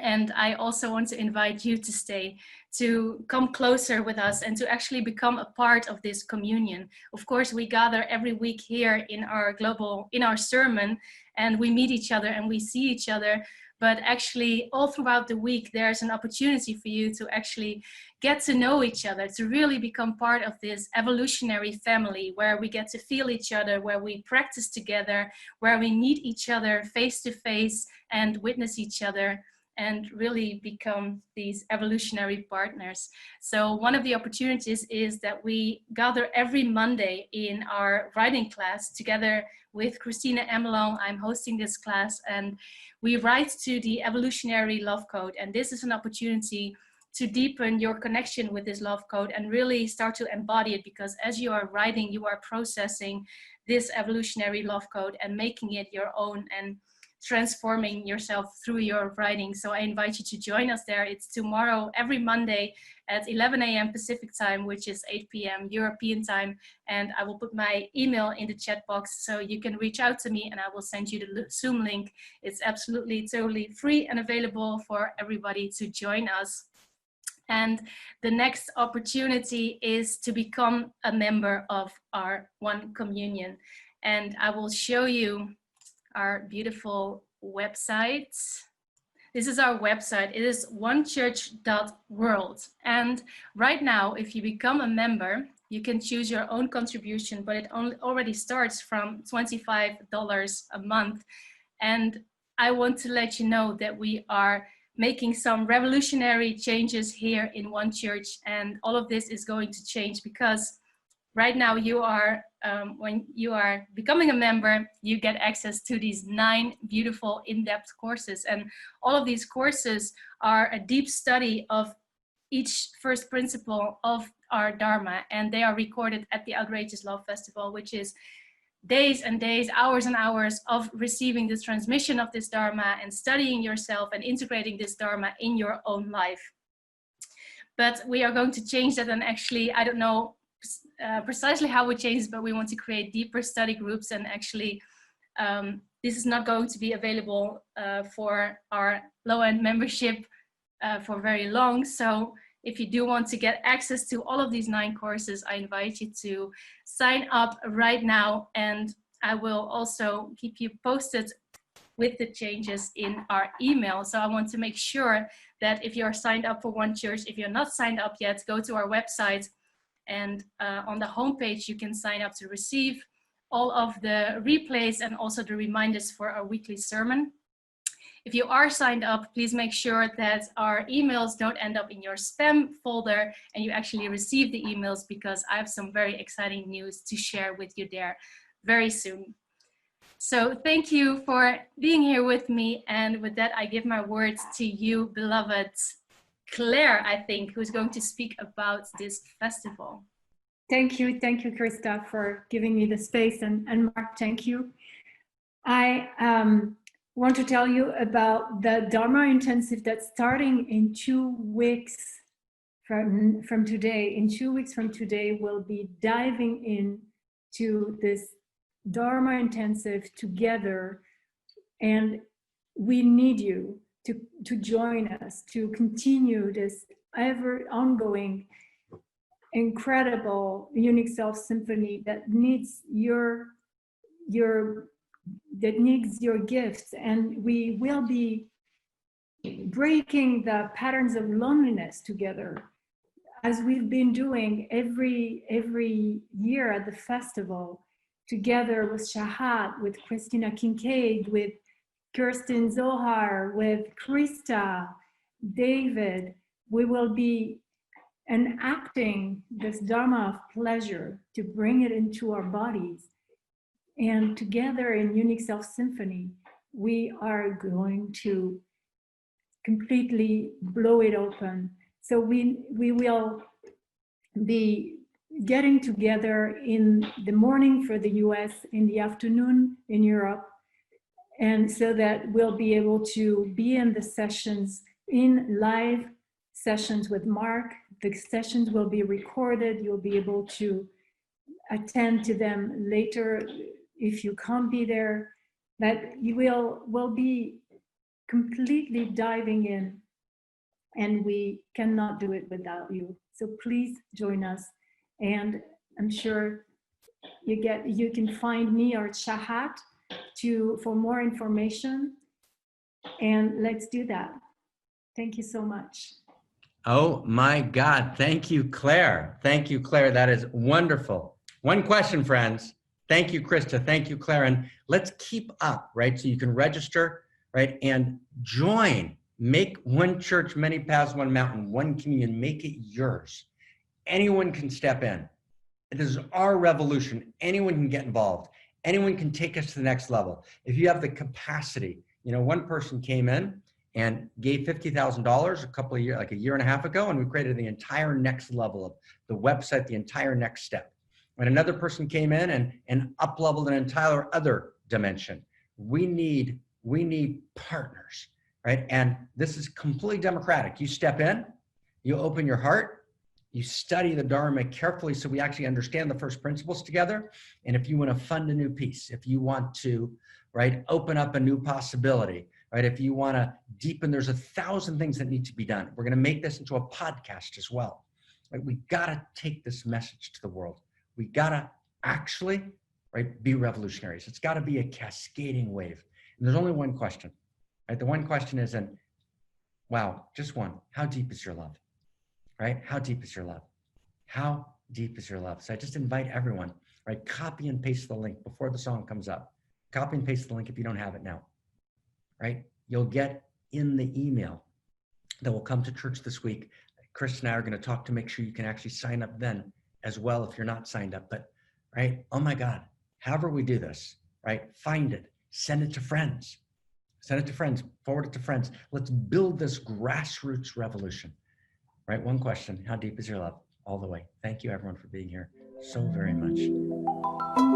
And I also want to invite you to stay, to come closer with us and to actually become a part of this communion. Of course, we gather every week here in our sermon, and we meet each other and we see each other. But actually all throughout the week, there's an opportunity for you to actually get to know each other, to really become part of this evolutionary family where we get to feel each other, where we practice together, where we meet each other face to face and witness each other, and really become these evolutionary partners. So one of the opportunities is that we gather every Monday in our writing class together with Christina Emelong. I'm hosting this class and we write to the evolutionary love code. And this is an opportunity to deepen your connection with this love code and really start to embody it, because as you are writing, you are processing this evolutionary love code and making it your own and transforming yourself through your writing. So I invite you to join us there. It's tomorrow, every Monday at 11 a.m. Pacific time, which is 8 p.m. European time. And I will put my email in the chat box so you can reach out to me and I will send you the Zoom link. It's absolutely totally free and available for everybody to join us. And the next opportunity is to become a member of our One Communion. And I will show you our beautiful website. This is our website. It is onechurch.world. And right now, if you become a member, you can choose your own contribution, but it already starts from $25 a month. And I want to let you know that we are making some revolutionary changes here in One Church. And all of this is going to change because right now you are, when you are becoming a member, you get access to these 9 beautiful in-depth courses. And all of these courses are a deep study of each first principle of our Dharma. And they are recorded at the Outrageous Love Festival, which is days and days, hours and hours of receiving the transmission of this Dharma and studying yourself and integrating this Dharma in your own life. But we are going to change that, and actually, I don't know precisely how we change, but we want to create deeper study groups, and actually this is not going to be available for our low-end membership for very long. So if you do want to get access to all of these 9 courses, I invite you to sign up right now, and I will also keep you posted with the changes in our email. So I want to make sure that if you're signed up for One Church, if you're not signed up yet, go to our website, and on the homepage you can sign up to receive all of the replays and also the reminders for our weekly sermon. If you are signed up, please make sure that our emails don't end up in your spam folder and you actually receive the emails, because I have some very exciting news to share with you there very soon. So thank you for being here with me. And with that, I give my words to you, beloved Claire, I think, who's going to speak about this festival. Thank you, Krista, for giving me the space, and Mark, thank you. I want to tell you about the Dharma Intensive that's starting in 2 weeks from today. In 2 weeks from today, we'll be diving into this Dharma Intensive together, and we need you to join us, to continue this ever ongoing, incredible Unique Self Symphony that needs your gifts. And we will be breaking the patterns of loneliness together, as we've been doing every year at the festival, together with Shahat, with Christina Kincaid, with Kirsten Zohar, with Krista, David. We will be enacting this Dharma of pleasure to bring it into our bodies. And together in Unique Self Symphony, we are going to completely blow it open. So we will be getting together in the morning for the US, in the afternoon in Europe, and so that we'll be able to be in the sessions, in live sessions with Mark. The sessions will be recorded. You'll be able to attend to them later if you can't be there. But you will be completely diving in, and we cannot do it without you. So please join us. And I'm sure you can find me or Shahat for more information. And let's do that. Thank you so much. Oh my God. Thank you, Claire. Thank you, Claire. That is wonderful. One question, friends. Thank you, Krista. Thank you, Claire. And let's keep up, right? So you can register, right? And join. Make One Church, Many Paths, One Mountain, One Communion. Make it yours. Anyone can step in. This is our revolution. Anyone can get involved. Anyone can take us to the next level. If you have the capacity, one person came in and gave $50,000 a couple of years, like a year and a half ago, and we created the entire next level of the website, the entire next step. When another person came in and up-leveled an entire other dimension. We need partners, right? And this is completely democratic. You step in, you open your heart, you study the Dharma carefully so we actually understand the first principles together. And if you want to fund a new piece, if you want to, right, open up a new possibility, right, if you want to deepen, there's 1,000 things that need to be done. We're going to make this into a podcast as well. Right? We got to take this message to the world. We got to actually, right, be revolutionaries. It's got to be a cascading wave. And there's only one question, right? The one question isn't, wow, just one. How deep is your love? Right? How deep is your love? How deep is your love? So I just invite everyone, right? Copy and paste the link before the song comes up. Copy and paste the link if you don't have it now, right? You'll get in the email that will come to church this week. Chris and I are going to talk to make sure you can actually sign up then as well if you're not signed up. But, right? Oh my God, however we do this, right? Find it, send it to friends. Send it to friends, forward it to friends. Let's build this grassroots revolution. Right? One question, how deep is your love? All the way. Thank you everyone for being here so very much.